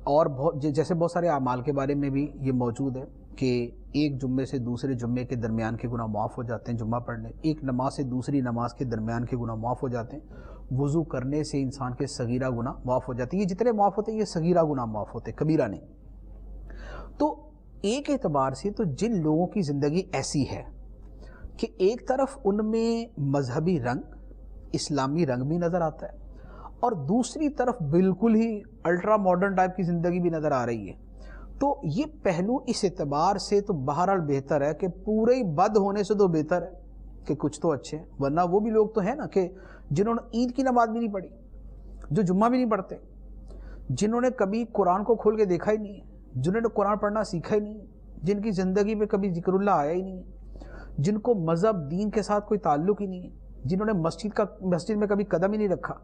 بہت سارے اعمال کے بارے میں بھی یہ موجود ہے کہ ایک جمعے سے دوسرے جمعے کے درمیان کے گناہ معاف ہو جاتے ہیں جمعہ پڑھنے, ایک نماز سے دوسری نماز کے درمیان کے گناہ معاف ہو جاتے ہیں. وضو کرنے سے انسان کے صغیرہ گناہ معاف ہو جاتی ہے. یہ جتنے معاف ہوتے ہیں یہ صغیرہ گناہ معاف ہوتے ہیں, کبیرہ نہیں. تو ایک اعتبار سے تو جن لوگوں کی زندگی ایسی ہے کہ ایک طرف ان میں مذہبی رنگ, اسلامی رنگ بھی نظر آتا ہے, اور دوسری طرف بالکل ہی الٹرا ماڈرن ٹائپ کی زندگی بھی نظر آ رہی ہے, تو یہ پہلو اس اعتبار سے تو بہرحال بہتر ہے کہ پورے ہی بد ہونے سے تو بہتر ہے کہ کچھ تو اچھے ہیں. ورنہ وہ بھی لوگ تو ہیں نا کہ جنہوں نے عید کی نماز بھی نہیں پڑھی, جو جمعہ بھی نہیں پڑھتے, جنہوں نے کبھی قرآن کو کھول کے دیکھا ہی نہیں ہے, جنہوں نے قرآن پڑھنا سیکھا ہی نہیں, جن کی زندگی میں کبھی ذکر اللہ آیا ہی نہیں, جن کو مذہب دین کے ساتھ کوئی تعلق ہی نہیں ہے, جنہوں نے مسجد میں کبھی قدم ہی نہیں رکھا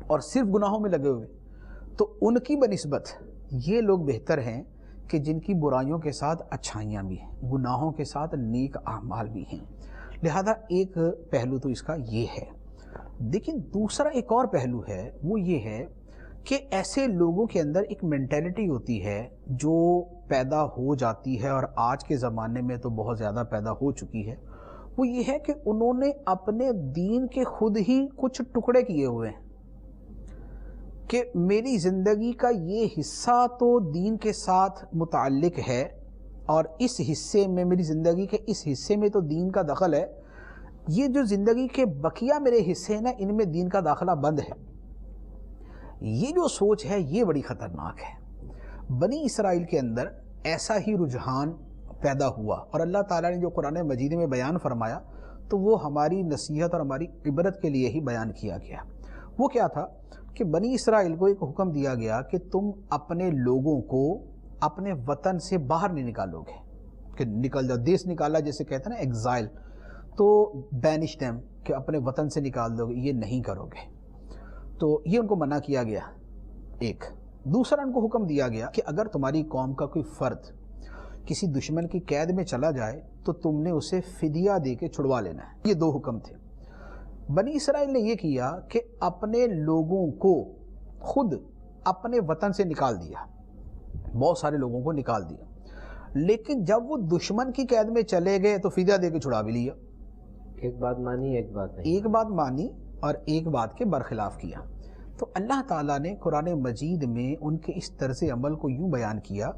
اور صرف گناہوں میں لگے ہوئے, تو ان کی بنسبت یہ لوگ بہتر ہیں کہ جن کی برائیوں کے ساتھ اچھائیاں بھی ہیں, گناہوں کے ساتھ نیک اعمال بھی ہیں. لہذا ایک پہلو تو اس کا یہ ہے. لیکن دوسرا ایک اور پہلو ہے, وہ یہ ہے کہ ایسے لوگوں کے اندر ایک مینٹیلٹی ہوتی ہے جو پیدا ہو جاتی ہے, اور آج کے زمانے میں تو بہت زیادہ پیدا ہو چکی ہے. وہ یہ ہے کہ انہوں نے اپنے دین کے خود ہی کچھ ٹکڑے کیے ہوئے ہیں کہ میری زندگی کا یہ حصہ تو دین کے ساتھ متعلق ہے, اور اس حصے میں, میری زندگی کے اس حصے میں تو دین کا دخل ہے, یہ جو زندگی کے بقیہ میرے حصے ہیں نا, ان میں دین کا داخلہ بند ہے. یہ جو سوچ ہے یہ بڑی خطرناک ہے. بنی اسرائیل کے اندر ایسا ہی رجحان پیدا ہوا, اور اللہ تعالیٰ نے جو قرآن مجید میں بیان فرمایا تو وہ ہماری نصیحت اور ہماری عبرت کے لیے ہی بیان کیا گیا. وہ کیا تھا کہ بنی اسرائیل کو ایک حکم دیا گیا کہ تم اپنے لوگوں کو اپنے وطن سے باہر نہیں نکالو گے, کہ نکل جاؤ, دیس نکالا جیسے کہتے ہیں نا ایگزائل, تو بینش دیم, کہ اپنے وطن سے نکال دو گے, یہ نہیں کرو گے. تو یہ ان کو منع کیا گیا ایک. دوسرا ان کو حکم دیا گیا کہ اگر تمہاری قوم کا کوئی فرد کسی دشمن کی قید میں چلا جائے تو تم نے اسے فدیہ دے کے چھڑوا لینا ہے. یہ دو حکم تھے. بنی اسرائیل نے یہ کیا کہ اپنے لوگوں کو خود اپنے وطن سے نکال دیا, بہت سارے لوگوں کو نکال دیا, لیکن جب وہ دشمن کی قید میں چلے گئے تو فدیہ دے کے چھڑا بھی لیا. ایک بات مانی ایک بات نہیں, ایک بات مانی اور ایک بات کے برخلاف کیا. تو اللہ تعالیٰ نے قرآن مجید میں ان کے اس طرز عمل کو یوں بیان کیا,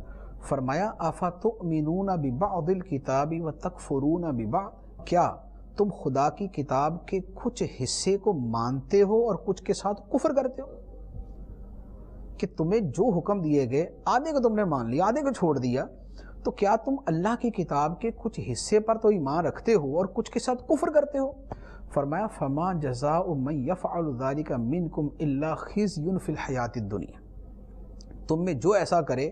فرمایا افتؤمنون ببعض الکتاب وتکفرون ببعض, کیا تم خدا کی کتاب کے کچھ حصے کو مانتے ہو اور کچھ کے ساتھ کفر کرتے ہو, کہ تمہیں جو حکم دیے گئے آدھے کو تم نے مان لیا, آدھے کو چھوڑ دیا, تو کیا تم اللہ کی کتاب کے کچھ حصے پر تو ایمان رکھتے ہو اور کچھ کے ساتھ کفر کرتے ہو. فرمایا فما جزاء من یفعل ذلک منکم الا خزی فی الحیات الدنیا, تم میں جو ایسا کرے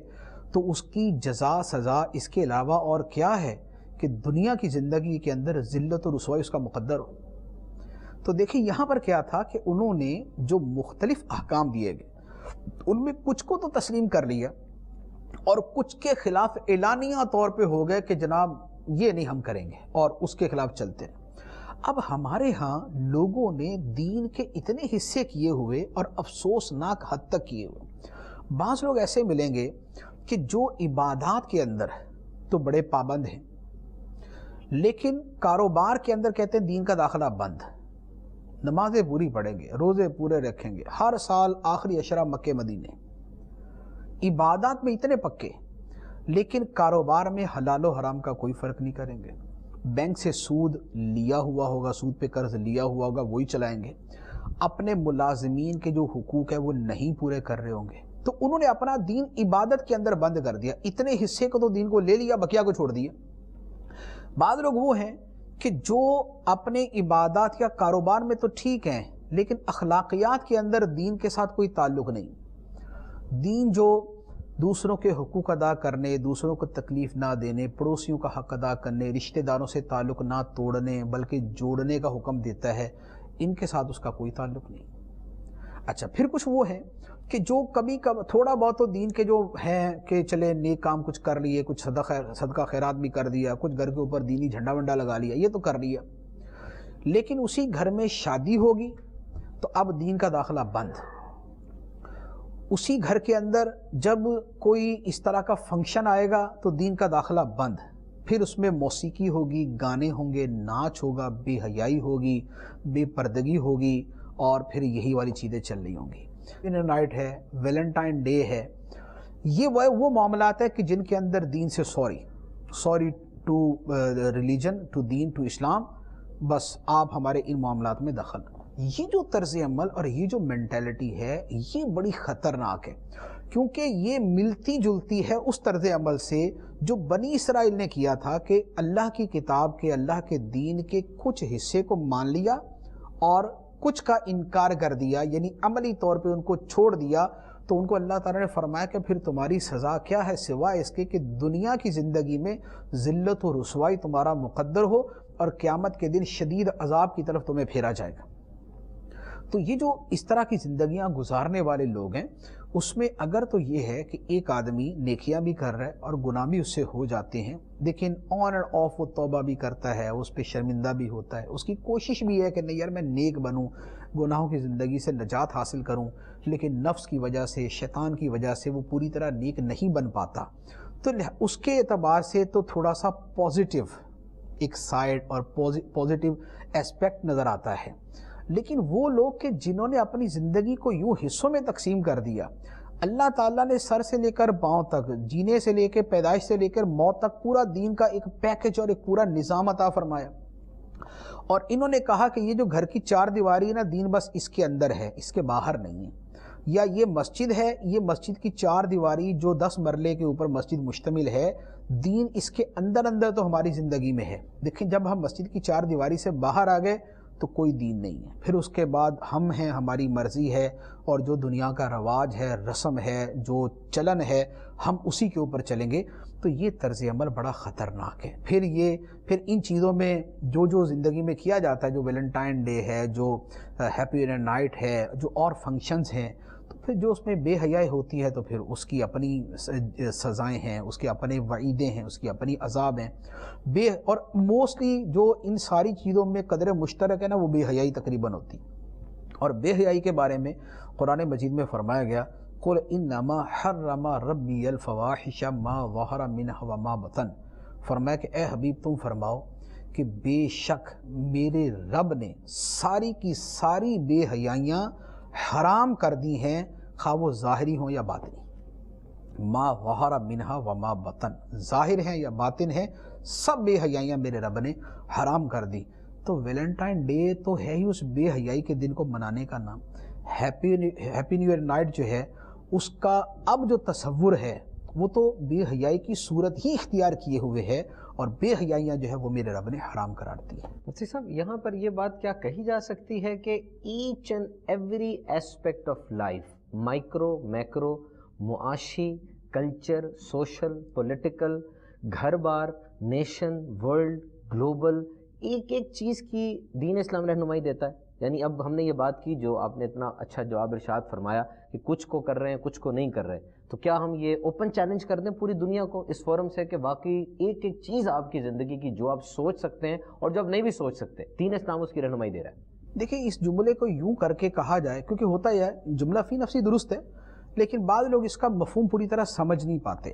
تو اس کی جزا سزا اس کے علاوہ اور کیا ہے کہ دنیا کی زندگی کے اندر ذلت و رسوائی اس کا مقدر ہو. تو دیکھیں یہاں پر کیا تھا کہ انہوں نے جو مختلف احکام دیے گئے ان میں کچھ کو تو تسلیم کر لیا, اور کچھ کے خلاف اعلانیہ طور پہ ہو گئے کہ جناب یہ نہیں ہم کریں گے, اور اس کے خلاف چلتے ہیں. اب ہمارے ہاں لوگوں نے دین کے اتنے حصے کیے ہوئے اور افسوسناک حد تک کیے ہوئے. بعض لوگ ایسے ملیں گے کہ جو عبادات کے اندر تو بڑے پابند ہیں, لیکن کاروبار کے اندر کہتے ہیں دین کا داخلہ بند. نمازیں پوری پڑھیں گے, روزے پورے رکھیں گے, ہر سال آخری عشرہ مکے مدینے, عبادات میں اتنے پکے, لیکن کاروبار میں حلال و حرام کا کوئی فرق نہیں کریں گے. بینک سے سود لیا ہوا ہوگا, سود پہ قرض لیا ہوا ہوگا, وہی چلائیں گے. اپنے ملازمین کے جو حقوق ہے وہ نہیں پورے کر رہے ہوں گے. تو انہوں نے اپنا دین عبادت کے اندر بند کر دیا, اتنے حصے کو تو دین کو لے لیا, بقیہ کو چھوڑ دیا. بعض لوگ وہ ہیں کہ جو اپنے عبادات یا کاروبار میں تو ٹھیک ہیں, لیکن اخلاقیات کے اندر دین کے ساتھ کوئی تعلق نہیں. دین جو دوسروں کے حقوق ادا کرنے, دوسروں کو تکلیف نہ دینے, پڑوسیوں کا حق ادا کرنے, رشتہ داروں سے تعلق نہ توڑنے بلکہ جوڑنے کا حکم دیتا ہے, ان کے ساتھ اس کا کوئی تعلق نہیں. اچھا, پھر کچھ وہ ہیں کہ جو کبھی تھوڑا بہت تو دین کے جو ہیں کہ چلے نیک کام کچھ کر لیے, کچھ صدقہ خیرات بھی کر دیا, کچھ گھر کے اوپر دینی جھنڈا ونڈا لگا لیا, یہ تو کر لیا, لیکن اسی گھر میں شادی ہوگی تو اب دین کا داخلہ بند. اسی گھر کے اندر جب کوئی اس طرح کا فنکشن آئے گا تو دین کا داخلہ بند. پھر اس میں موسیقی ہوگی, گانے ہوں گے, ناچ ہوگا, بے حیائی ہوگی, بے پردگی ہوگی, اور پھر یہی والی چیزیں چل رہی ہوں گی. نائٹ ہے, ویلنٹائن ڈے ہے, یہ وہ معاملات ہیں کہ جن کے اندر دین سے سوری ٹو ریلیجن, ٹو دین, ٹو اسلام, بس آپ ہمارے ان معاملات میں دخل. یہ جو طرز عمل اور یہ جو مینٹیلٹی ہے یہ بڑی خطرناک ہے, کیونکہ یہ ملتی جلتی ہے اس طرز عمل سے جو بنی اسرائیل نے کیا تھا کہ اللہ کی کتاب کے, اللہ کے دین کے کچھ حصے کو مان لیا اور کچھ کا انکار کر دیا, یعنی عملی طور پہ ان کو چھوڑ دیا. تو ان کو اللہ تعالیٰ نے فرمایا کہ پھر تمہاری سزا کیا ہے سوائے اس کے کہ دنیا کی زندگی میں ذلت و رسوائی تمہارا مقدر ہو اور قیامت کے دن شدید عذاب کی طرف تمہیں پھیرا جائے گا. تو یہ جو اس طرح کی زندگیاں گزارنے والے لوگ ہیں, اس میں اگر تو یہ ہے کہ ایک آدمی نیکیاں بھی کر رہا ہے اور گناہ بھی اس سے ہو جاتے ہیں, لیکن آن اینڈ آف وہ توبہ بھی کرتا ہے, اس پہ شرمندہ بھی ہوتا ہے, اس کی کوشش بھی ہے کہ نہیں یار میں نیک بنوں, گناہوں کی زندگی سے نجات حاصل کروں, لیکن نفس کی وجہ سے, شیطان کی وجہ سے وہ پوری طرح نیک نہیں بن پاتا. تو اس کے اعتبار سے تو تھوڑا سا پازیٹیو ایک سائڈ اور پازیٹیو اسپیکٹ نظر آتا ہے. لیکن وہ لوگ کہ جنہوں نے اپنی زندگی کو یوں حصوں میں تقسیم کر دیا, اللہ تعالیٰ نے سر سے لے کر پاؤں تک, جینے سے لے کے پیدائش سے لے کر موت تک پورا دین کا ایک پیکج اور ایک پورا نظام عطا فرمایا, اور انہوں نے کہا کہ یہ جو گھر کی چار دیواری ہے نا, دین بس اس کے اندر ہے, اس کے باہر نہیں ہے. یا یہ مسجد ہے, یہ مسجد کی چار دیواری جو 10 مرلے کے اوپر مسجد مشتمل ہے, دین اس کے اندر تو ہماری زندگی میں ہے. دیکھیں جب ہم مسجد کی چار دیواری سے باہر آ گئے تو کوئی دین نہیں ہے. پھر اس کے بعد ہم ہیں, ہماری مرضی ہے, اور جو دنیا کا رواج ہے, رسم ہے, جو چلن ہے, ہم اسی کے اوپر چلیں گے. تو یہ طرز عمل بڑا خطرناک ہے. پھر ان چیزوں میں جو زندگی میں کیا جاتا ہے, جو ویلنٹائن ڈے ہے, جو ہیپی نائٹ ہے, جو اور فنکشنز ہیں, تو پھر جو اس میں بے حیائی ہوتی ہے تو پھر اس کی اپنی سزائیں ہیں, اس کے اپنے وعیدیں ہیں, اس کی اپنی عذاب ہیں. اور موسٹلی جو ان ساری چیزوں میں قدر مشترک ہے نا, وہ بے حیائی تقریباً ہوتی. اور بے حیائی کے بارے میں قرآن مجید میں فرمایا گیا, قُلْ إِنَّمَا حَرَّمَ رَبِّيَ الْفَوَاحِشَ مَا ظَهَرَ مِنْهَا وَمَا بَطَنَ. فرمایا کہ اے حبیب تم فرماؤ کہ بے شک میرے رب نے ساری کی ساری بے حیائیاں حرام کر دی ہیں, خواہ وہ ظاہری ہوں یا باطنی. ما ظہر منہا وما بطن, ظاہر ہیں یا باطن ہیں, سب بے حیائیاں میرے رب نے حرام کر دی. تو ویلنٹائن ڈے تو ہے ہی اس بے حیائی کے دن کو منانے کا نام. ہیپی نیو ایئر نائٹ جو ہے, اس کا اب جو تصور ہے وہ تو بے حیائی کی صورت ہی اختیار کیے ہوئے ہے, اور بے حیائیاں جو ہے وہ میرے رب نے حرام قرار دی ہے. مفتی صاحب یہاں پر یہ بات کیا کہی جا سکتی ہے کہ each and every aspect of life, micro macro, معاشی, کلچر, سوشل, پولیٹیکل, گھر بار, نیشن, ورلڈ, گلوبل, ایک ایک چیز کی دین اسلام رہنمائی دیتا ہے. یعنی اب ہم نے یہ بات کی, جو آپ نے اتنا اچھا جواب ارشاد فرمایا کہ کچھ کو کر رہے ہیں کچھ کو نہیں کر رہے, تو کیا ہم یہ اوپن چیلنج کر دیں پوری دنیا کو اس فورم سے کہ واقعی ایک ایک چیز آپ کی زندگی کی جو آپ سوچ سکتے ہیں اور جو آپ نہیں بھی سوچ سکتے, دین اسلام اس کی رہنمائی دے رہا ہے. دیکھیں اس جملے کو یوں کر کے کہا جائے, کیونکہ ہوتا یہ ہے جملہ فی نفسی درست ہے, لیکن بعض لوگ اس کا مفہوم پوری طرح سمجھ نہیں پاتے.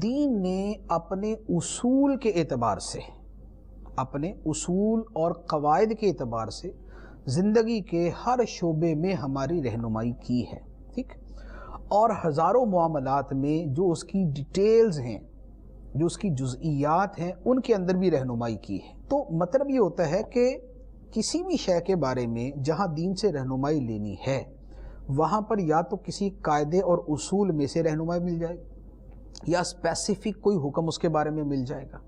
دین نے اپنے اصول کے اعتبار سے, اپنے اصول اور قواعد کے اعتبار سے زندگی کے ہر شعبے میں ہماری رہنمائی کی ہے, ٹھیک, اور ہزاروں معاملات میں جو اس کی ڈیٹیلز ہیں, جو اس کی جزئیات ہیں, ان کے اندر بھی رہنمائی کی ہے. تو مطلب یہ ہوتا ہے کہ کسی بھی شے کے بارے میں جہاں دین سے رہنمائی لینی ہے, وہاں پر یا تو کسی قاعدے اور اصول میں سے رہنمائی مل جائے گی, یا اسپیسیفک کوئی حکم اس کے بارے میں مل جائے گا.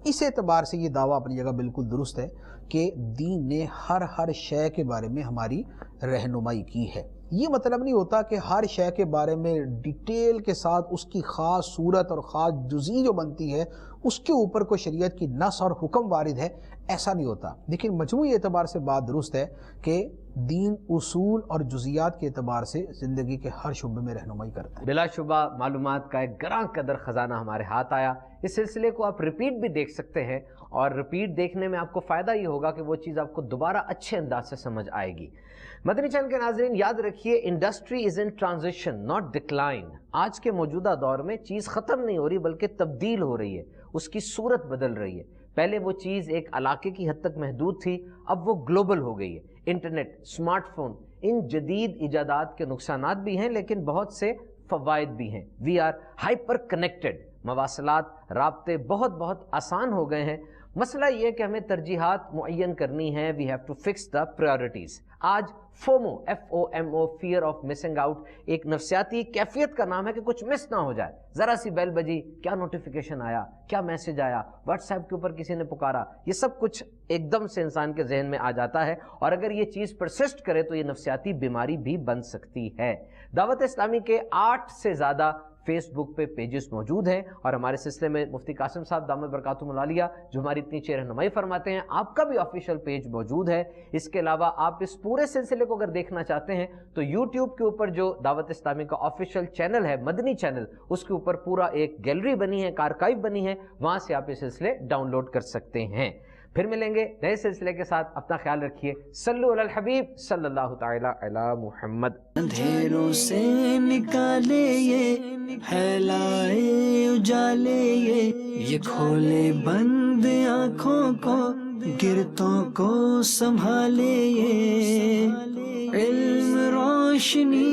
اس اعتبار سے یہ دعویٰ اپنی جگہ بالکل درست ہے کہ دین نے ہر شے کے بارے میں ہماری رہنمائی کی ہے. یہ مطلب نہیں ہوتا کہ ہر شے کے بارے میں ڈیٹیل کے ساتھ اس کی خاص صورت اور خاص جزئی جو بنتی ہے اس کے اوپر کوئی شریعت کی نص اور حکم وارد ہے, ایسا نہیں ہوتا. لیکن مجموعی اعتبار سے بات درست ہے کہ دین اصول اور جزیات کے اعتبار سے زندگی کے ہر شعبے میں رہنمائی کرتا ہے. بلا شبہ معلومات کا ایک گراں قدر خزانہ ہمارے ہاتھ آیا. اس سلسلے کو آپ ریپیٹ بھی دیکھ سکتے ہیں, اور ریپیٹ دیکھنے میں آپ کو فائدہ یہ ہوگا کہ وہ چیز آپ کو دوبارہ اچھے انداز سے سمجھ آئے گی. مدنی چینل کے ناظرین یاد رکھیے, industry is in transition not decline. آج کے موجودہ دور میں چیز ختم نہیں ہو رہی بلکہ تبدیل ہو رہی ہے, اس کی صورت بدل رہی ہے. پہلے وہ چیز ایک علاقے کی حد تک محدود تھی, اب وہ گلوبل ہو گئی ہے. انٹرنیٹ، اسمارٹ فون، ان جدید ایجادات کے نقصانات بھی ہیں لیکن بہت سے فوائد بھی ہیں. وی آر ہائپر کنیکٹڈ، مواصلات، رابطے بہت آسان ہو گئے ہیں. مسئلہ یہ کہ ہمیں ترجیحات معین کرنی ہے. We have to fix the priorities. آج FOMO FOMO fear of missing out ایک نفسیاتی کیفیت کا نام ہے کہ کچھ مس نہ ہو جائے. ذرا سی بیل بجی، کیا نوٹیفیکیشن آیا، کیا میسج آیا، واٹس ایپ کے اوپر کسی نے پکارا، یہ سب کچھ ایک دم سے انسان کے ذہن میں آ جاتا ہے، اور اگر یہ چیز پرسسٹ کرے تو یہ نفسیاتی بیماری بھی بن سکتی ہے. دعوت اسلامی کے 8 سے زیادہ فیس بک پہ پیجز موجود ہیں، اور ہمارے سلسلے میں مفتی قاسم صاحب دامت برکاتہم العالیہ جو ہماری اتنی اچھی رہنمائی فرماتے ہیں، آپ کا بھی آفیشیل پیج موجود ہے. اس کے علاوہ آپ اس پورے سلسلے کو اگر دیکھنا چاہتے ہیں تو یوٹیوب کے اوپر جو دعوت اسلامی کا آفیشیل چینل ہے، مدنی چینل، اس کے اوپر پورا ایک گیلری بنی ہے، ایک آرکائیو بنی ہے، وہاں سے آپ یہ سلسلے ڈاؤن لوڈ کر سکتے ہیں. پھر ملیں گے نئے سلسلے کے ساتھ. اپنا خیال رکھیے. صلو علی الحبیب صلی اللہ تعالی علی محمد. اندھیروں سے نکالے یہ پھیلائے اجالے یہ کھولے بند آنکھوں کو گرتوں کو سنبھالے یہ علم روشنی